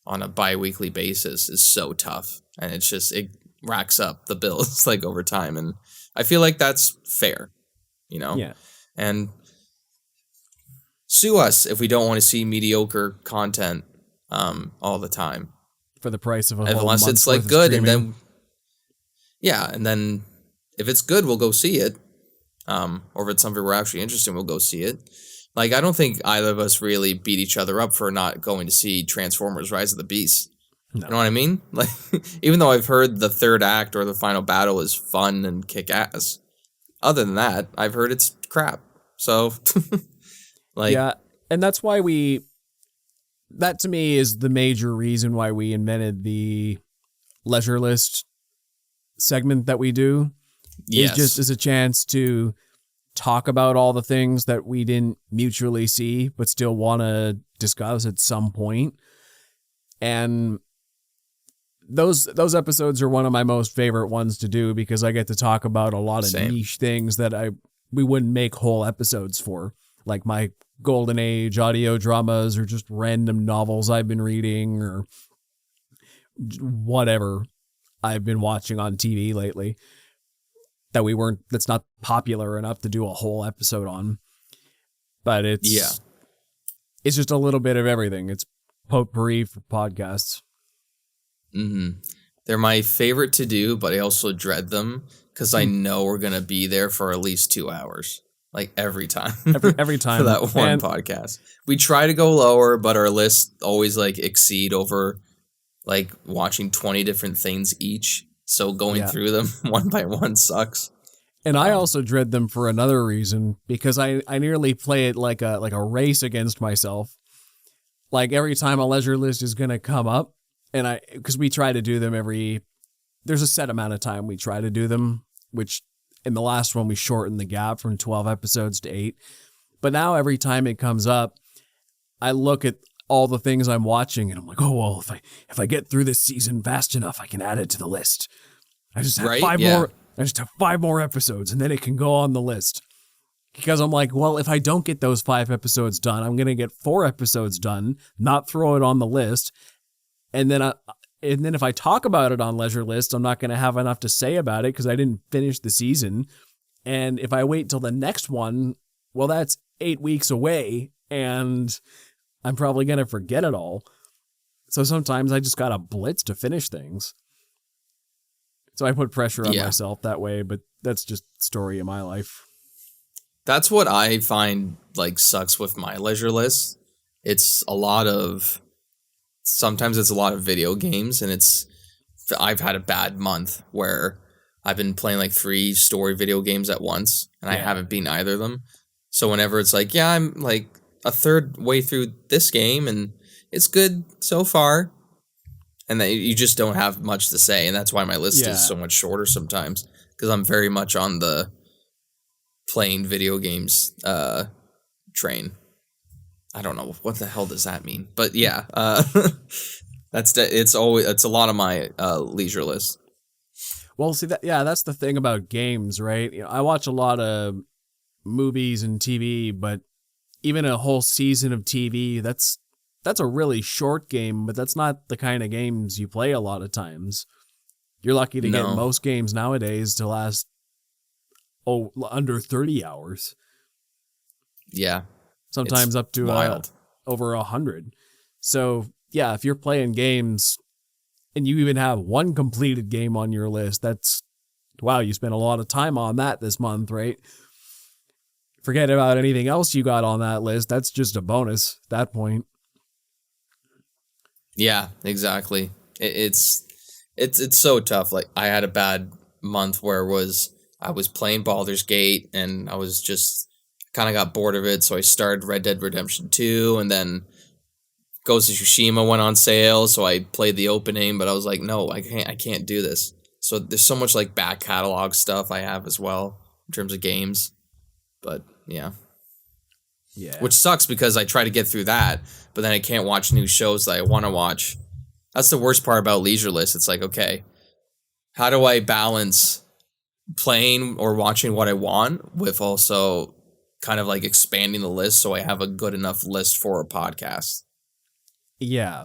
on a bi-weekly basis is so tough, and it racks up the bills like over time, and I feel like that's fair, and sue us if we don't want to see mediocre content all the time. For the price of a whole unless month's it's like worth of good, streaming. and then if it's good, we'll go see it. Or if it's something we're actually interested in, we'll go see it. Like, I don't think either of us really beat each other up for not going to see Transformers Rise of the Beast. No. You know what I mean? Like, even though I've heard the third act or the final battle is fun and kick ass, other than that, I've heard it's crap. So, like, yeah, and that's why that to me is the major reason why we invented the leisure list segment that we do. yes. Is just as a chance to talk about all the things that we didn't mutually see but still want to discuss at some point. And those episodes are one of my most favorite ones to do because I get to talk about a lot of Same. niche things that we wouldn't make whole episodes for, like my golden age audio dramas or just random novels I've been reading or whatever I've been watching on TV lately that's not popular enough to do a whole episode on. But it's just a little bit of everything. It's potpourri for podcasts. Mm-hmm. They're my favorite to do, but I also dread them because I know we're going to be there for at least 2 hours. Like every time. Every time. For that one podcast. We try to go lower, but our lists always like exceed over like watching 20 different things each. So going through them one by one sucks. And I also dread them for another reason, because I nearly play it like a race against myself. Like every time a leisure list is going to come up, and because we try to do them there's a set amount of time we try to do them, which in the last one we shortened the gap from 12 episodes to 8. But now every time it comes up, I look at all the things I'm watching and I'm like, oh, well, if I get through this season fast enough, I can add it to the list. I just have 5 more. I just have 5 more episodes and then it can go on the list. Because I'm like, well, if I don't get those 5 episodes done, I'm going to get 4 episodes done, not throw it on the list. And then if I talk about it on Leisure List, I'm not going to have enough to say about it because I didn't finish the season. And if I wait till the next one, well, that's 8 weeks away and I'm probably going to forget it all. So sometimes I just got to blitz to finish things. So I put pressure on myself that way, but that's just the story of my life. That's what I find like sucks with my leisure list. Sometimes it's a lot of video games, and I've had a bad month where I've been playing like 3 story video games at once, and I haven't beaten either of them. So whenever it's like, I'm like a third way through this game, and it's good so far, and then you just don't have much to say, and that's why my list is so much shorter sometimes, because I'm very much on the playing video games train. I don't know what the hell does that mean, but it's a lot of my leisure list. Well, see that's the thing about games, right? You know, I watch a lot of movies and TV, but even a whole season of TV, that's a really short game, but that's not the kind of games you play a lot of times. You're lucky to get most games nowadays to last under 30 hours. Yeah. Sometimes up to over 100. So, if you're playing games and you even have one completed game on your list, you spent a lot of time on that this month, right? Forget about anything else you got on that list. That's just a bonus at that point. Yeah, exactly. It's so tough. Like I had a bad month where I was playing Baldur's Gate and I was just kind of got bored of it, so I started Red Dead Redemption 2, and then Ghost of Tsushima went on sale, so I played the opening, but I was like, no, I can't do this. So there's so much like back catalog stuff I have as well in terms of games. But yeah. Which sucks because I try to get through that, but then I can't watch new shows that I want to watch. That's the worst part about Leisure List. It's like, okay, how do I balance playing or watching what I want with also kind of like expanding the list so I have a good enough list for a podcast? Yeah.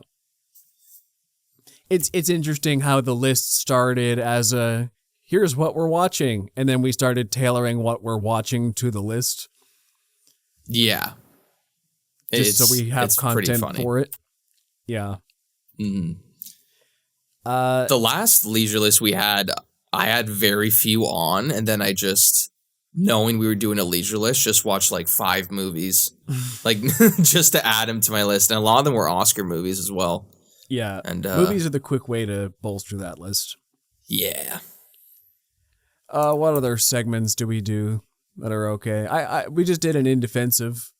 It's interesting how the list started as here's what we're watching, and then we started tailoring what we're watching to the list. Yeah. Just so we have content for it. Yeah. Mm-hmm. The last Leisure List we had, I had very few on, and then I just knowing we were doing a leisure list, just watched like 5 movies, like just to add them to my list. And a lot of them were Oscar movies as well. Yeah. And movies are the quick way to bolster that list. Yeah. What other segments do we do that are okay? We just did an indefensive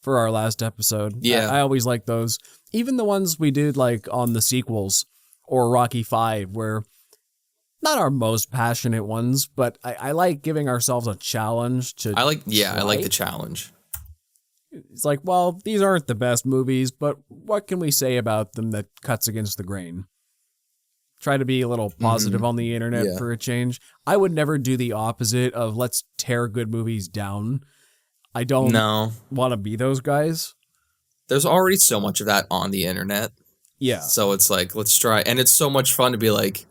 for our last episode. Yeah. I always like those. Even the ones we did like on the sequels or Rocky 5, where not our most passionate ones, but I like giving ourselves a challenge to I like try. the challenge. It's like, well, these aren't the best movies, but what can we say about them that cuts against the grain? Try to be a little positive on the internet for a change. I would never do the opposite of let's tear good movies down. I don't want to be those guys. There's already so much of that on the internet. Yeah. So it's like, let's try. And it's so much fun to be like,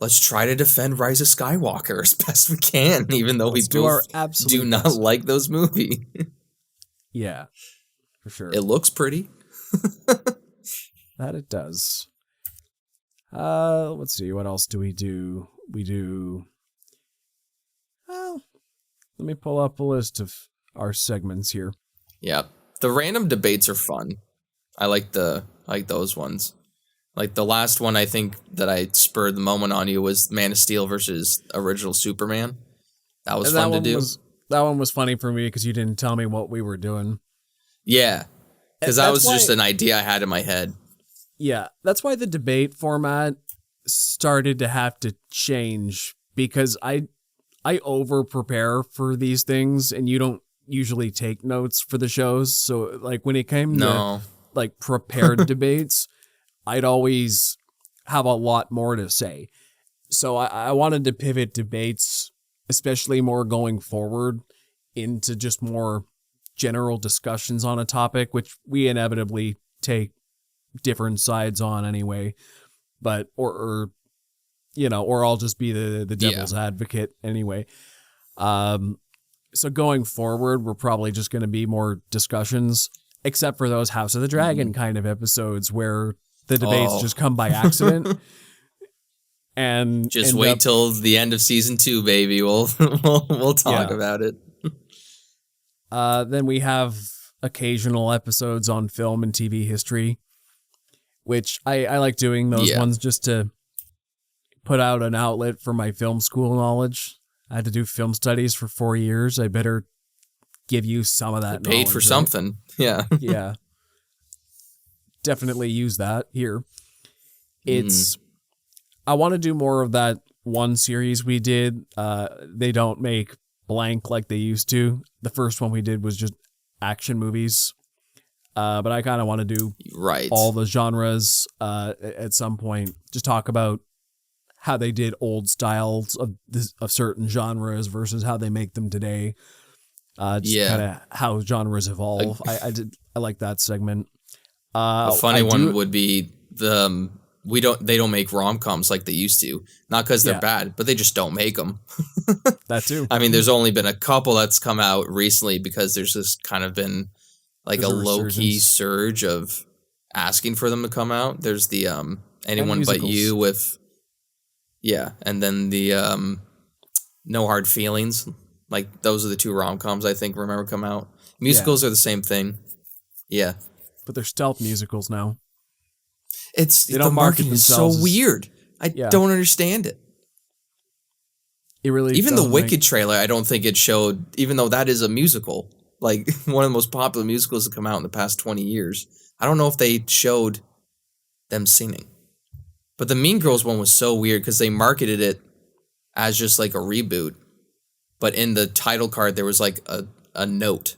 let's try to defend Rise of Skywalker as best we can, even though we both do not like those movies. Yeah, for sure. It looks pretty. That it does. Let's see. What else do we do? Well, let me pull up a list of our segments here. Yeah. The random debates are fun. I like those ones. Like the last one I think that I spurred the moment on you was Man of Steel versus original Superman. That was fun to do. That one was funny for me because you didn't tell me what we were doing. Yeah. Because that was just an idea I had in my head. Yeah, that's why the debate format started to have to change, because I over prepare for these things and you don't usually take notes for the shows. So like when it came to like prepared debates, I'd always have a lot more to say. So I wanted to pivot debates, especially more going forward, into just more general discussions on a topic, which we inevitably take different sides on anyway, but or I'll just be the devil's advocate anyway. So going forward, we're probably just going to be more discussions, except for those House of the Dragon kind of episodes where the debates just come by accident. And just wait till the end of season 2, baby. We'll talk about it. Then we have occasional episodes on film and TV history, which I like doing those ones just to put out an outlet for my film school knowledge. I had to do film studies for 4 years. I better give you some of that knowledge. Paid for something. Yeah. Yeah. Definitely use that here. I want to do more of that one series we did. They don't make blank like they used to. The first one we did was just action movies. But I kind of want to do all the genres at some point. Just talk about how they did old styles of certain genres versus how they make them today. Just kind of how genres evolve. I like that segment. A funny one would be they don't make rom-coms like they used to. Not because they're bad, but they just don't make them. That too. I mean, there's only been a couple that's come out recently because there's just kind of been like a low-key surge of asking for them to come out. There's the Anyone But You with and then the No Hard Feelings. Like those are the 2 rom-coms I think remember come out. Musicals are the same thing. Yeah. But they're stealth musicals now. The marketing is so weird. I don't understand it. It really even the Wicked trailer, I don't think it showed, even though that is a musical, like one of the most popular musicals to come out in the past 20 years. I don't know if they showed them singing. But the Mean Girls one was so weird because they marketed it as just like a reboot. But in the title card, there was like a note.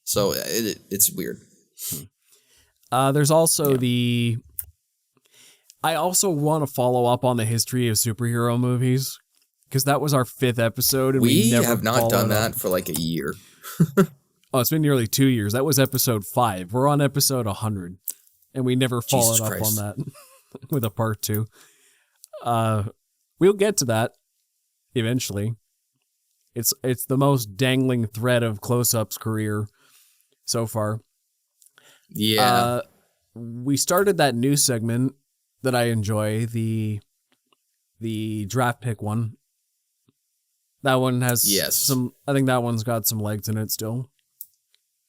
So it's weird. There's also I also want to follow up on the history of superhero movies, because that was our 5th episode. And we never have not done that for like a year. Oh, it's been nearly 2 years. That was episode 5. We're on episode 100. And we never followed up on that with a part 2. We'll get to that eventually. It's the most dangling thread of Close-Up's career so far. Yeah. We started that new segment that I enjoy, the draft pick one. That one has Yes. I think that one's got some legs in it still.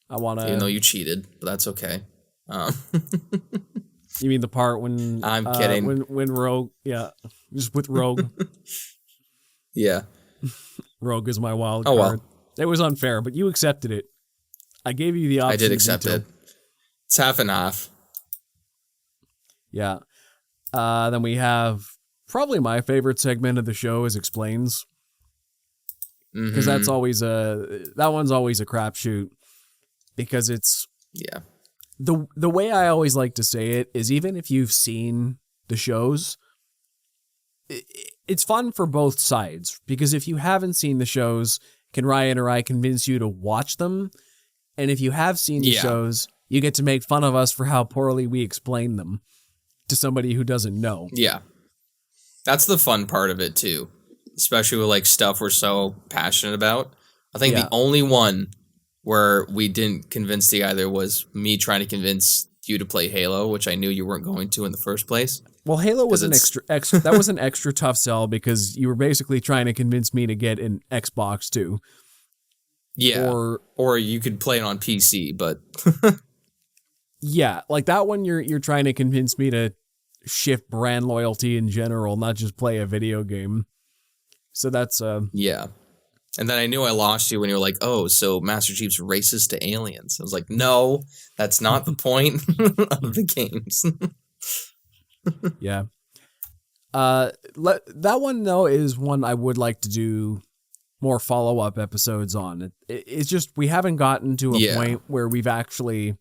I want to. Even though you cheated, but that's okay. You mean the part when I'm kidding. When Rogue, yeah, just with Rogue. Yeah. Rogue is my wild Oh, card. well. It was unfair, but you accepted it. I gave you the option. I did accept it. It's half and half. Yeah. Then we have probably my favorite segment of the show is Explains. Because that's always that one's always a crapshoot. Because it's the way I always like to say it is, even if you've seen the shows, it's fun for both sides. Because if you haven't seen the shows, can Ryan or I convince you to watch them? And if you have seen the shows, you get to make fun of us for how poorly we explain them to somebody who doesn't know. Yeah. That's the fun part of it too. Especially with like stuff we're so passionate about. I think the only one where we didn't convince the other was me trying to convince you to play Halo, which I knew you weren't going to in the first place. Well, Halo was an extra that was an extra tough sell because you were basically trying to convince me to get an Xbox too. Yeah. Or you could play it on PC, but yeah, like that one you're trying to convince me to shift brand loyalty in general, not just play a video game. So that's yeah. And then I knew I lost you when you were like, "Oh, so Master Chief's racist to aliens." I was like, "No, that's not the point of the games." Yeah. That one though is one I would like to do more follow-up episodes on. It's just we haven't gotten to a point where we've actually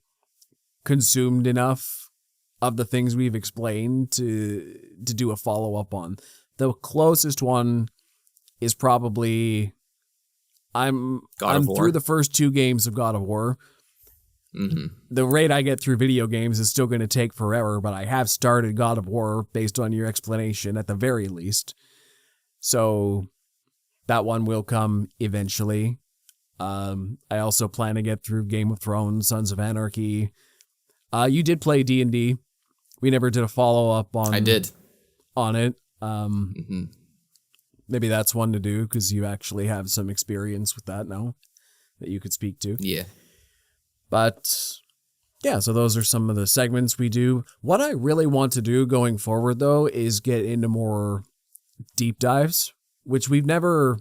consumed enough of the things we've explained to do a follow-up on. The closest one is probably I'm through the first 2 games of God of War. Mm-hmm. The rate I get through video games is still going to take forever, but I have started God of War based on your explanation at the very least. So that one will come eventually. I also plan to get through Game of Thrones, Sons of Anarchy. You did play D&D. We never did a follow-up on I did. On it. Maybe that's one to do because you actually have some experience with that now that you could speak to. Yeah. But yeah, so those are some of the segments we do. What I really want to do going forward, though, is get into more deep dives, which we've never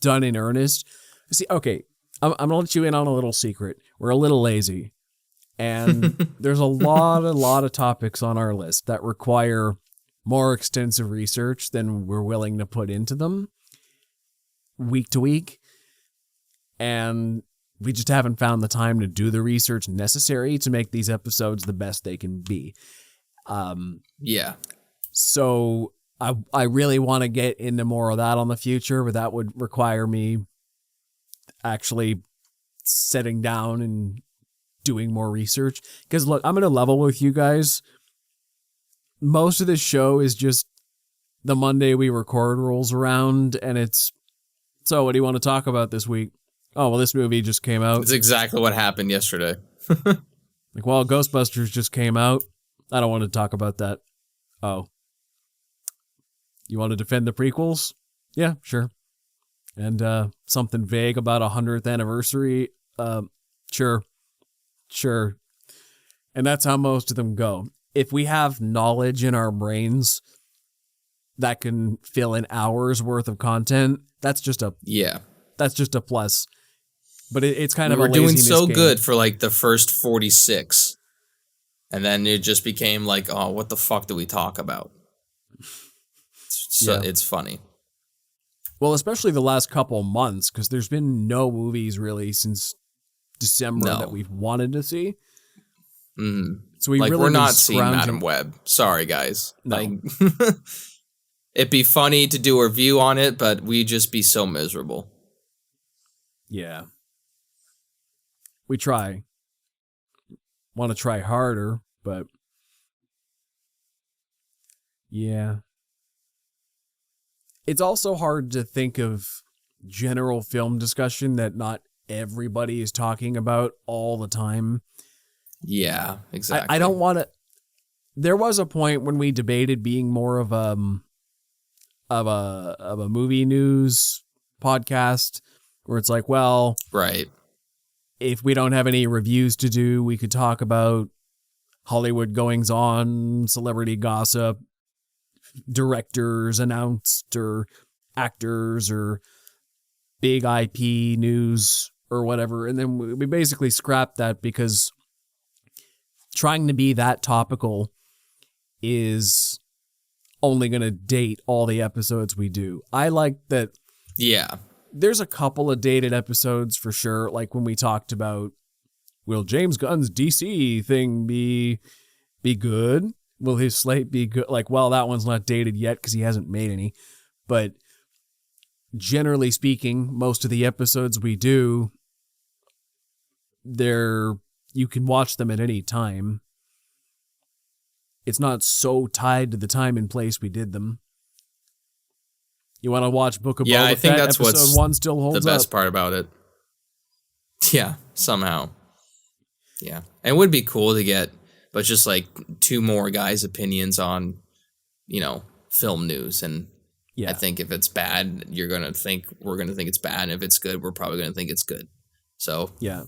done in earnest. See, okay, I'm going to let you in on a little secret. We're a little lazy. And there's a lot of topics on our list that require more extensive research than we're willing to put into them week to week. And we just haven't found the time to do the research necessary to make these episodes the best they can be. Yeah. So I really want to get into more of that on the future, but that would require me actually sitting down and doing more research. Because look, I'm going to level with you guys. Most of this show is just the Monday we record rolls around, and it's, so what do you want to talk about this week? Oh, well, this movie just came out. It's exactly what happened yesterday. Like, well, Ghostbusters just came out. I don't want to talk about that. Oh. You want to defend the prequels? Yeah, sure. And something vague about 100th anniversary? Sure. Sure. And that's how most of them go. If we have knowledge in our brains that can fill in hours worth of content, that's just a plus. But it's kind of a laziness doing so game. Good for like the first 46. And then it just became like, oh, what the fuck do we talk about? So it's funny. Well, especially the last couple months, because there's been no movies really since December that we've wanted to see. Mm. So we like really we're not seeing Madam Web. Sorry, guys. No. Like, it'd be funny to do a review on it, but we'd just be so miserable. Yeah. We try. Want to try harder, but yeah. It's also hard to think of general film discussion that not everybody is talking about all the time. Yeah, exactly. I don't want to. There was a point when we debated being more of a movie news podcast where it's like, well, Right. if we don't have any reviews to do, we could talk about Hollywood goings on, celebrity gossip, directors announced, or actors, or big IP news, or whatever. And then we basically scrapped that because trying to be that topical is only going to date all the episodes we do. I like that. Yeah. There's a couple of dated episodes for sure, like when we talked about, will James Gunn's DC thing be good? Will his slate be good? Like, well, that one's not dated yet because he hasn't made any. But generally speaking, most of the episodes we do, you can watch them at any time. It's not so tied to the time and place we did them. You want to watch Book of Boba Fett? I think that's episode what's 1 still holds the best up. part about it. Yeah, somehow. Yeah. And it would be cool to get, but just like 2 more guys' opinions on, film news. And I think if it's bad, we're going to think it's bad. And if it's good, we're probably going to think it's good. So. Yeah.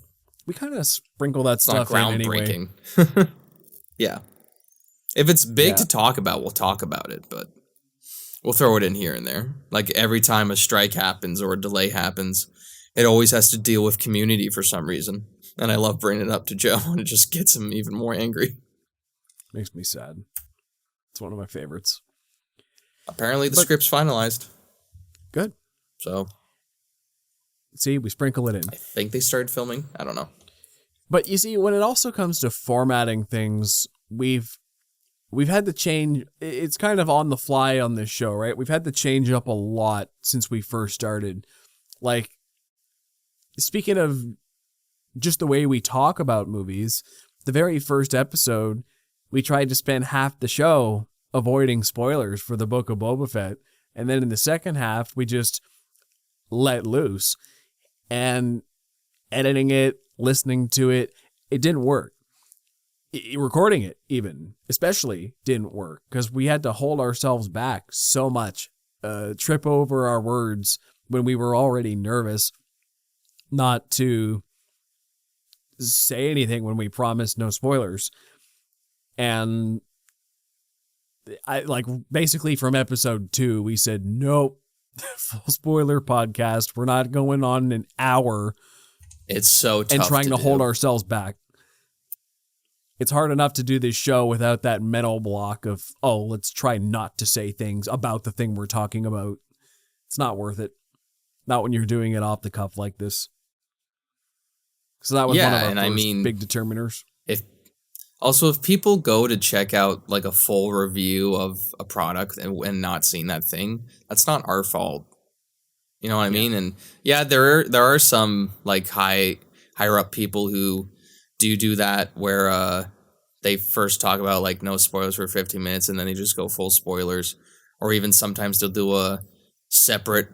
We kind of sprinkle that It's stuff not in anyway. groundbreaking. Yeah. If it's big to talk about, we'll talk about it, but we'll throw it in here and there. Like every time a strike happens or a delay happens, it always has to deal with Community for some reason. And I love bringing it up to Joe, and it just gets him even more angry. Makes me sad. It's one of my favorites. Apparently the script's finalized. Good. So. See, we sprinkle it in. I think they started filming. I don't know. But you see, when it also comes to formatting things, we've had to change. It's kind of on the fly on this show, right? We've had to change up a lot since we first started. Like, speaking of just the way we talk about movies, the very first episode, we tried to spend half the show avoiding spoilers for the Book of Boba Fett. And then in the second half, we just let loose. And editing it, listening to it, it didn't work. Recording it, even, especially, didn't work because we had to hold ourselves back so much, trip over our words when we were already nervous not to say anything when we promised no spoilers. And basically from episode 2, we said, nope, full spoiler podcast. We're not going on an hour. It's so tough and trying to do. hold ourselves back. It's hard enough to do this show without that mental block of, let's try not to say things about the thing we're talking about. It's not worth it. Not when you're doing it off the cuff like this. So that was one of our first big determiners. If people go to check out like a full review of a product and not seeing that thing, that's not our fault. You know what I mean? And there are some like higher up people who do that where they first talk about like no spoilers for 15 minutes and then they just go full spoilers, or even sometimes they'll do a separate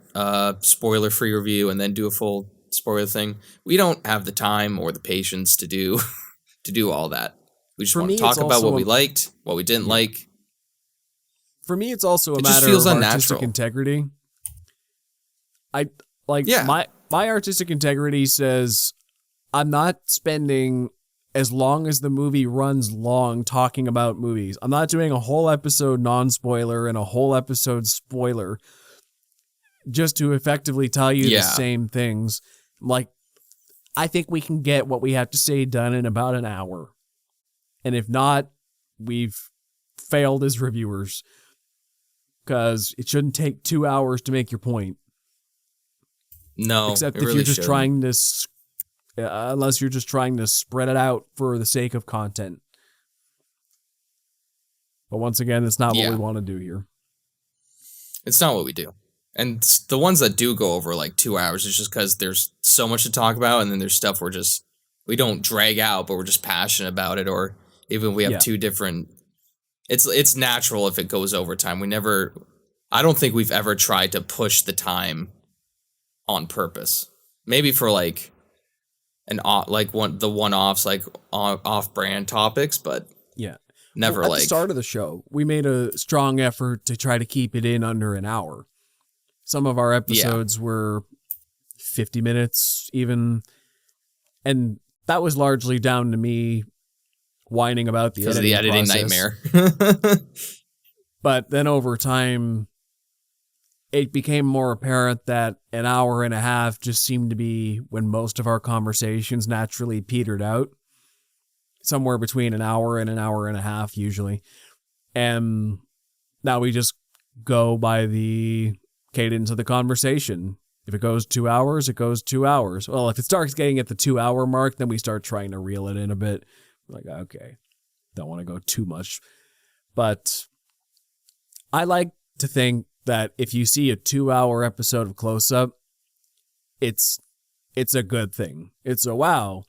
spoiler free review and then do a full spoiler thing. We don't have the time or the patience to do all that. We just want to talk about what we liked, what we didn't like. For me, it's also a matter of artistic integrity. My artistic integrity says I'm not spending as long as the movie runs long talking about movies. I'm not doing a whole episode non-spoiler and a whole episode spoiler just to effectively tell you the same things. Like, I think we can get what we have to say done in about an hour. And if not, we've failed as reviewers because it shouldn't take 2 hours to make your point. No, except if you're just trying to, unless you're just trying to spread it out for the sake of content. But once again, it's not what we want to do here. It's not what we do. And the ones that do go over like 2 hours is just because there's so much to talk about, and then there's stuff we don't drag out, but we're just passionate about it, or even we have two different. It's natural if it goes over time. I don't think we've ever tried to push the time on purpose. Maybe for like the one-offs, like off-brand topics, but never at the start of the show, we made a strong effort to try to keep it in under an hour. Some of our episodes were 50 minutes even. And that was largely down to me whining about the editing process. Nightmare. But then over time, it became more apparent that an hour and a half just seemed to be when most of our conversations naturally petered out. Somewhere between an hour and a half, usually. And now we just go by the cadence of the conversation. If it goes 2 hours, it goes 2 hours. Well, if it starts getting at the 2 hour mark, then we start trying to reel it in a bit. Like, okay, don't want to go too much. But I like to think that if you see a 2 hour episode of Close Up, it's a good thing. It's a wow.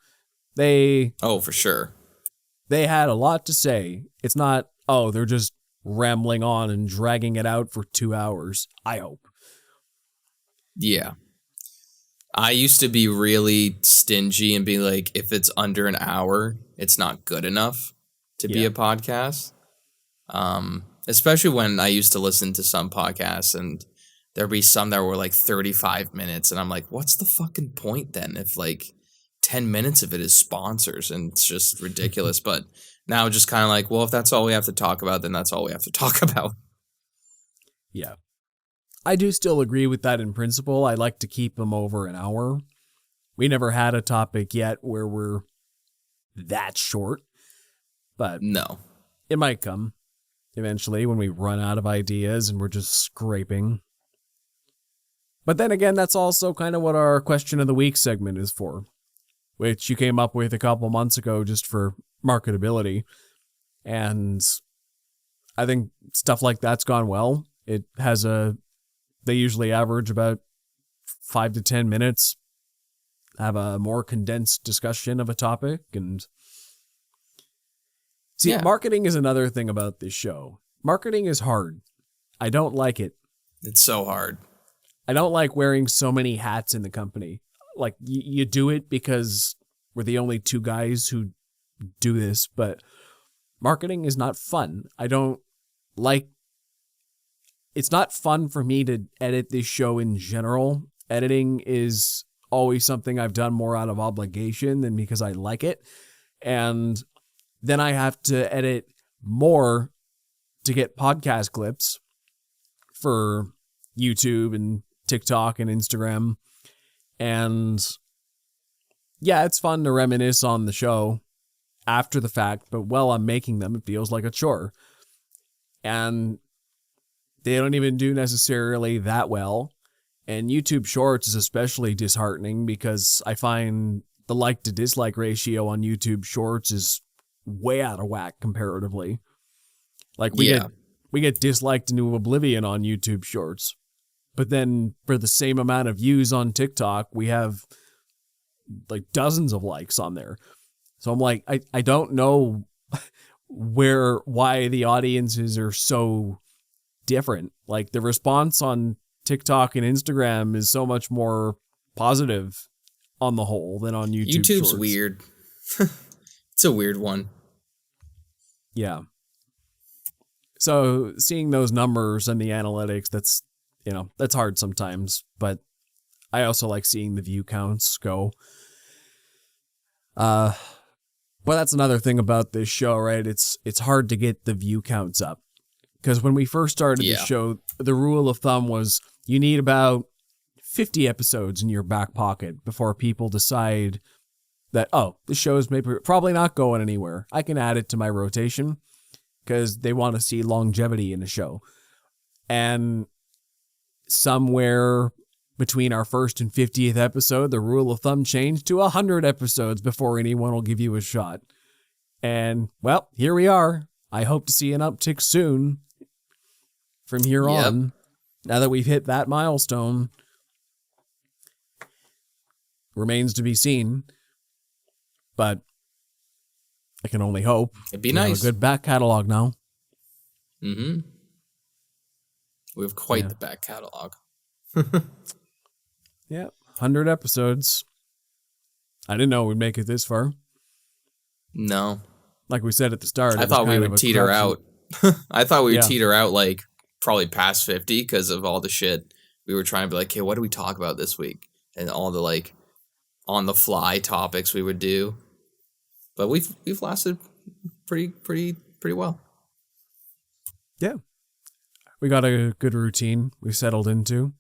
Oh, for sure. They had a lot to say. It's not, oh, they're just rambling on and dragging it out for 2 hours. I hope. Yeah. I used to be really stingy and be like, if it's under an hour, it's not good enough to be a podcast. Especially when I used to listen to some podcasts and there'd be some that were like 35 minutes. And I'm like, what's the fucking point then if like 10 minutes of it is sponsors and it's just ridiculous. But now just kind of like, well, if that's all we have to talk about, then that's all we have to talk about. Yeah. I do still agree with that in principle. I like to keep them over an hour. We never had a topic yet where we're that short, but no, it might come eventually when we run out of ideas and we're just scraping. But then again, that's also kind of what our question of the week segment is for, which you came up with a couple months ago just for marketability. And I think stuff like that's gone well. It has they usually average about 5 to 10 minutes, have a more condensed discussion of a topic. And see, marketing is another thing about this show. Marketing is hard. I don't like it. It's so hard. I don't like wearing so many hats in the company. Like, you do it because we're the only two guys who do this, but marketing is not fun. It's not fun for me to edit this show in general. Editing is always something I've done more out of obligation than because I like it. And then I have to edit more to get podcast clips for YouTube and TikTok and Instagram. And yeah, it's fun to reminisce on the show after the fact, but while I'm making them, it feels like a chore. And they don't even do necessarily that well. And YouTube Shorts is especially disheartening because I find the like to dislike ratio on YouTube Shorts is way out of whack comparatively. Like we get disliked into oblivion on YouTube Shorts. But then for the same amount of views on TikTok, we have like dozens of likes on there. So I'm like, I don't know why the audiences are so different. Like the response on TikTok and Instagram is so much more positive on the whole than on YouTube. YouTube's Shorts. Weird. It's a weird one. Yeah. So seeing those numbers and the analytics, that's hard sometimes, but I also like seeing the view counts go. But that's another thing about this show, right? It's hard to get the view counts up. Because when we first started the show, the rule of thumb was you need about 50 episodes in your back pocket before people decide that, oh, the show's probably not going anywhere. I can add it to my rotation because they want to see longevity in a show. And somewhere between our first and 50th episode, the rule of thumb changed to 100 episodes before anyone will give you a shot. And, well, here we are. I hope to see an uptick soon from here on. Now that we've hit that milestone, remains to be seen. But I can only hope. It'd be nice. Have a good back catalog now. Mm-hmm. We have quite the back catalog. Yeah, 100 episodes. I didn't know we'd make it this far. No. Like we said at the start, I thought we would teeter out. I thought we would teeter out like probably past 50 because of all the shit we were trying to be like, okay, what do we talk about this week? And all the like on the fly topics we would do. But we've lasted pretty well. Yeah. We got a good routine we settled into.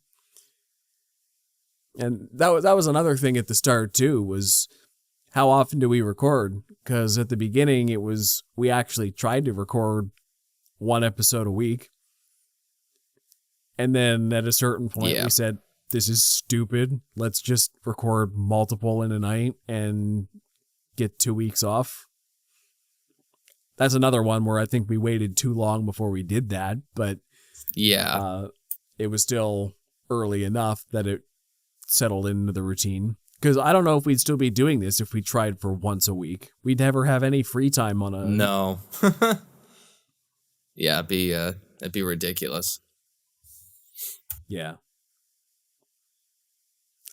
And that was another thing at the start too, was how often do we record? Because at the beginning we actually tried to record one episode a week. And then at a certain point we said, this is stupid. Let's just record multiple in a night and get 2 weeks off. That's another one where I think we waited too long before we did that, but it was still early enough that it settled into the routine. Because I don't know if we'd still be doing this if we tried for once a week. We'd never have any free time on a... No. Yeah, it'd be ridiculous. Yeah.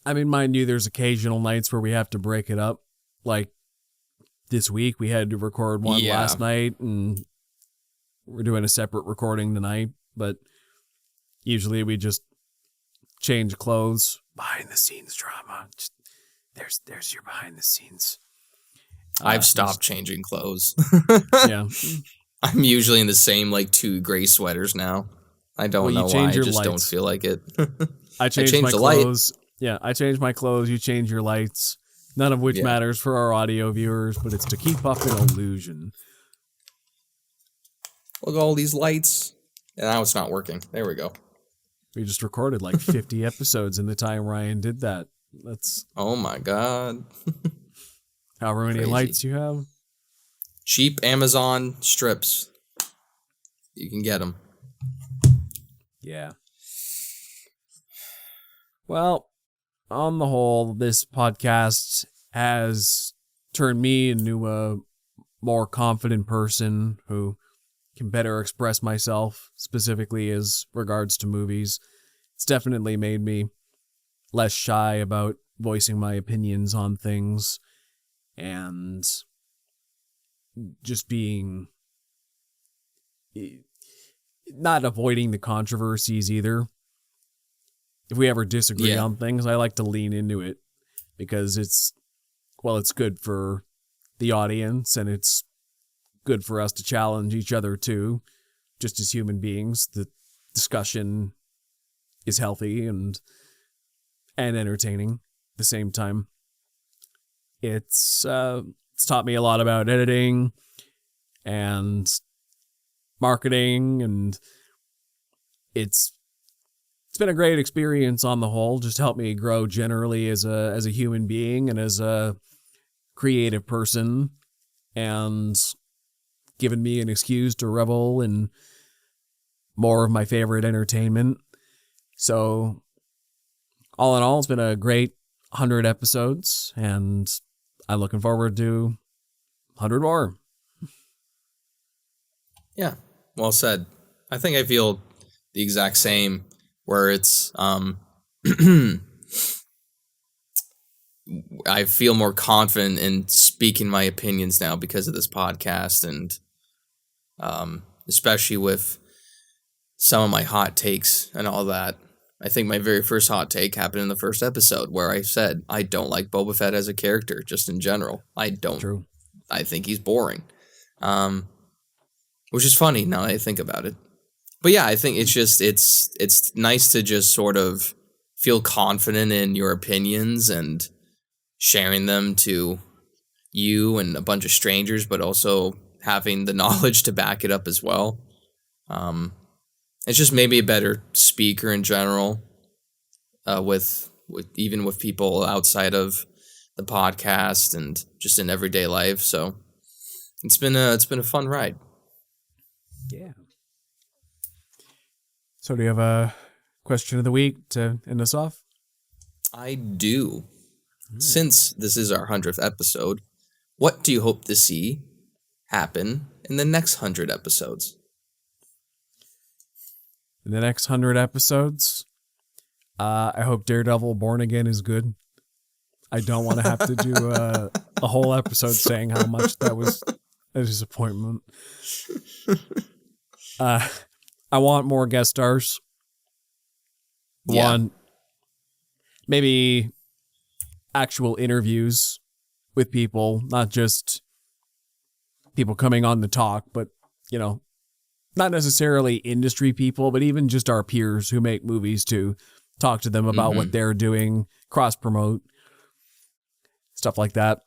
I mean, mind you, there's occasional nights where we have to break it up. Like this week, we had to record one last night, and we're doing a separate recording tonight. But usually we just change clothes. Behind the scenes drama. Just, there's your behind the scenes. I've stopped changing clothes. Yeah. I'm usually in the same like 2 gray sweaters now. I don't know why. I just don't feel like it. I changed my clothes. Yeah, I changed my clothes. You change your lights. None of which matters for our audio viewers, but it's to keep up an illusion. Look at all these lights. And now it's not working. There we go. We just recorded like 50 episodes in the time Ryan did that. That's... Oh my god. However many lights you have. Cheap Amazon strips. You can get them. Yeah. Well, on the whole, this podcast has turned me into a more confident person who can better express myself, specifically as regards to movies. It's definitely made me less shy about voicing my opinions on things and just being... not avoiding the controversies either. If we ever disagree on things, I like to lean into it because it's good for the audience and it's good for us to challenge each other too, just as human beings. The discussion is healthy and entertaining at the same time. It's taught me a lot about editing and marketing, and it's been a great experience on the whole. Just helped me grow generally as a human being and as a creative person, and given me an excuse to revel in more of my favorite entertainment. So, all in all, it's been a great 100 episodes, and I'm looking forward to 100 more. Yeah, well said. I think I feel the exact same, where it's I feel more confident in speaking my opinions now because of this podcast, and especially with some of my hot takes and all that. I think my very first hot take happened in the first episode where I said I don't like Boba Fett as a character, just in general. I don't. True. I think he's boring. Which is funny now that I think about it. But yeah, I think it's nice to just sort of feel confident in your opinions and sharing them to you and a bunch of strangers, but also having the knowledge to back it up as well. It's just maybe a better speaker in general, with even with people outside of the podcast and just in everyday life. So it's been a fun ride. Yeah. So do you have a question of the week to end us off? I do. Since this is our 100th episode, what do you hope to see happen in the next 100 episodes? In the next 100 episodes, I hope Daredevil Born Again is good. I don't want to have to do a whole episode saying how much that was a disappointment. I want more guest stars. Yeah. One, maybe actual interviews with people, not just people coming on to talk, but, you know, not necessarily industry people, but even just our peers who make movies to talk to them about what they're doing, cross-promote, stuff like that,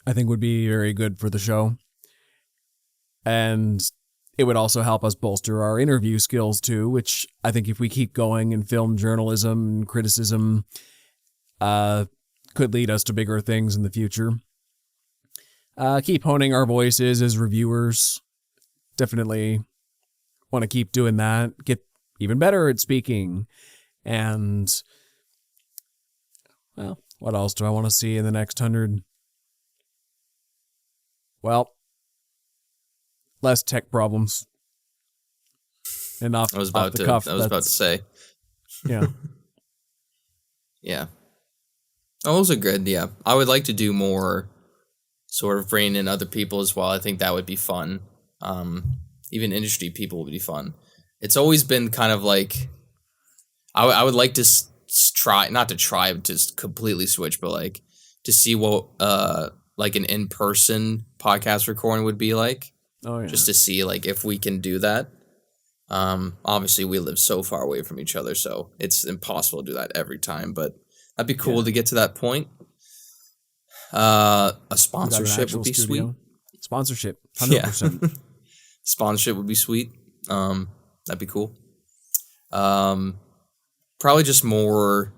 I think would be very good for the show. And it would also help us bolster our interview skills too, which I think if we keep going in film journalism and criticism, could lead us to bigger things in the future. Keep honing our voices as reviewers. Definitely want to keep doing that. Get even better at speaking. And, well, what else do I want to see in the next 100? Well, less tech problems. And off the cuff. I was about to say. Yeah. Yeah. Oh, those are good, yeah. I would like to do more sort of bringing in other people as well. I think that would be fun. Even industry people would be fun. It's always been kind of like, I would like to not to try to completely switch, but like to see what like an in-person podcast recording would be like. Oh, yeah. Just to see like if we can do that. Obviously we live so far away from each other, so it's impossible to do that every time, but that'd be cool to get to that point. A sponsorship would be sweet. Sponsorship, 100%. Yeah. Sponsorship would be sweet. That'd be cool. Probably just more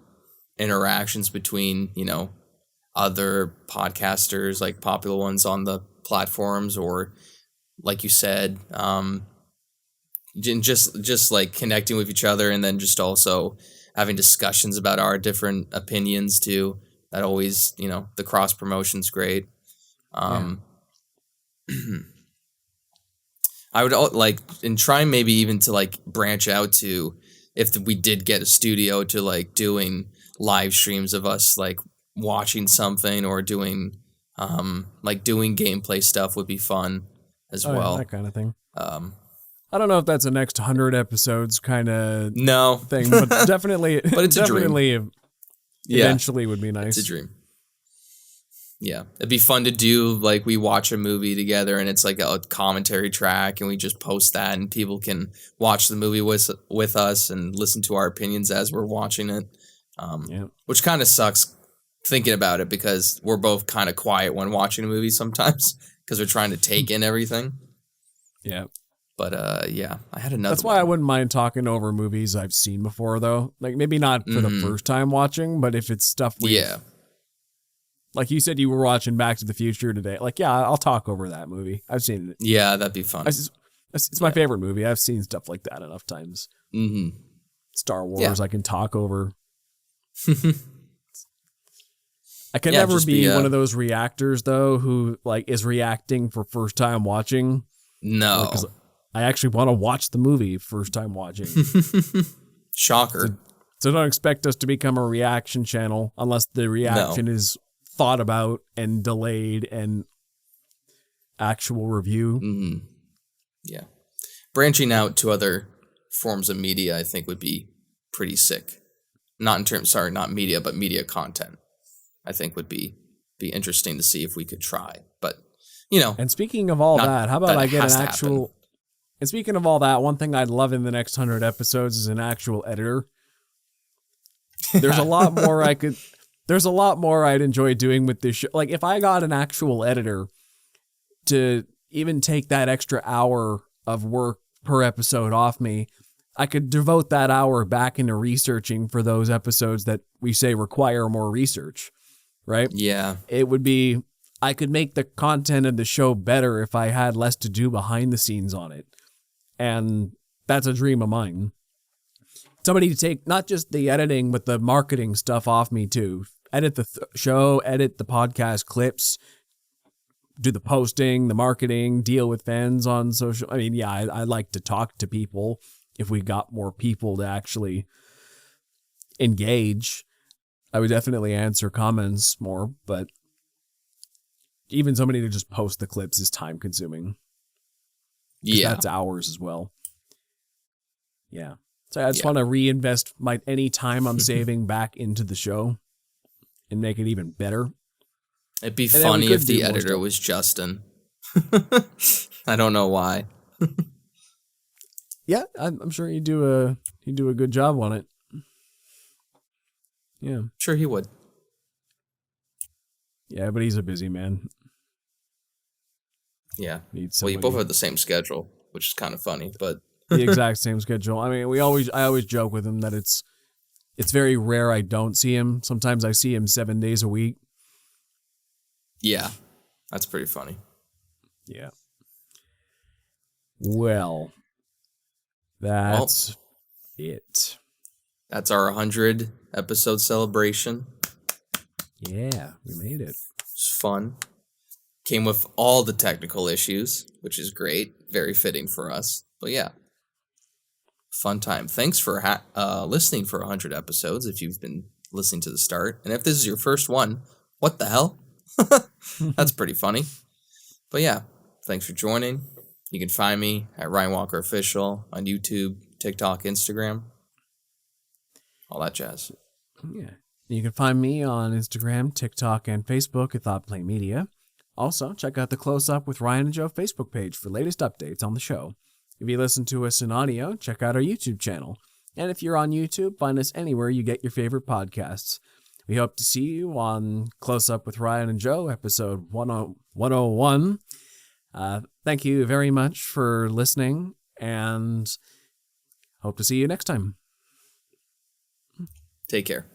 interactions between, you know, other podcasters, like popular ones on the platforms, or like you said, just like connecting with each other, and then just also having discussions about our different opinions too. That always, you know, the cross promotion's great. I would like, and try maybe even to like branch out to, if we did get a studio, to like doing live streams of us like watching something, or doing like doing gameplay stuff would be fun as well. Yeah, that kind of thing. I don't know if that's a next 100 episodes kind of thing, but definitely, but it's definitely a dream. Eventually would be nice. It's a dream. Yeah, it'd be fun to do, like we watch a movie together and it's like a commentary track, and we just post that, and people can watch the movie with us and listen to our opinions as we're watching it. Which kind of sucks thinking about it, because we're both kind of quiet when watching a movie sometimes because we're trying to take in everything. Yeah. But yeah, I had another That's why I wouldn't mind talking over movies I've seen before, though. Like, maybe not for the first time watching, but if it's stuff like you said, you were watching Back to the Future today. Like, yeah, I'll talk over that movie. I've seen it. Yeah, that'd be fun. It's my favorite movie. I've seen stuff like that enough times. Star Wars, I can talk over. I can never be one of those reactors, though, who like is reacting for first time watching. No. Because I actually want to watch the movie first time watching. Shocker. So don't expect us to become a reaction channel unless the reaction is thought about and delayed and actual review. Yeah. Branching out to other forms of media, I think, would be pretty sick. Not media, but media content. I think would be interesting to see if we could try. But, you know. And speaking of all that, how about I get an actual... And speaking of all that, one thing I'd love in the next 100 episodes is an actual editor. There's a lot more There's a lot more I'd enjoy doing with this show. Like, if I got an actual editor to even take that extra hour of work per episode off me, I could devote that hour back into researching for those episodes that we say require more research, right? Yeah. It would be, I could make the content of the show better if I had less to do behind the scenes on it. And that's a dream of mine. Somebody to take not just the editing, but the marketing stuff off me too. Edit the show, edit the podcast clips, do the posting, the marketing, deal with fans on social. I mean, yeah, I like to talk to people if we got more people to actually engage. I would definitely answer comments more, but even somebody to just post the clips is time consuming. Yeah. That's hours as well. Yeah. So I just want to reinvest any time I'm saving back into the show and make it even better. It'd be funny if the editor was Justin. I don't know why. Yeah, I'm sure he'd do a good job on it. Yeah, sure he would. Yeah, but he's a busy man. Yeah. Well, you both have the same schedule, which is kind of funny, but the exact same schedule. I mean, I always joke with him that it's very rare I don't see him. Sometimes I see him 7 days a week. Yeah, that's pretty funny. Yeah. Well, that's it. That's our 100 episode celebration. Yeah, we made it. It's fun. Came with all the technical issues, which is great. Very fitting for us. But yeah, fun time. Thanks for listening for 100 episodes if you've been listening to the start. And if this is your first one, what the hell? That's pretty funny. But yeah, thanks for joining. You can find me at Ryan Walker Official on YouTube, TikTok, Instagram, all that jazz. Yeah. You can find me on Instagram, TikTok, and Facebook at Thought Play Media. Also, check out the Close Up with Ryan and Joe Facebook page for latest updates on the show. If you listen to us in audio, check out our YouTube channel. And if you're on YouTube, find us anywhere you get your favorite podcasts. We hope to see you on Close Up with Ryan and Joe, episode 101. Thank you very much for listening, and hope to see you next time. Take care.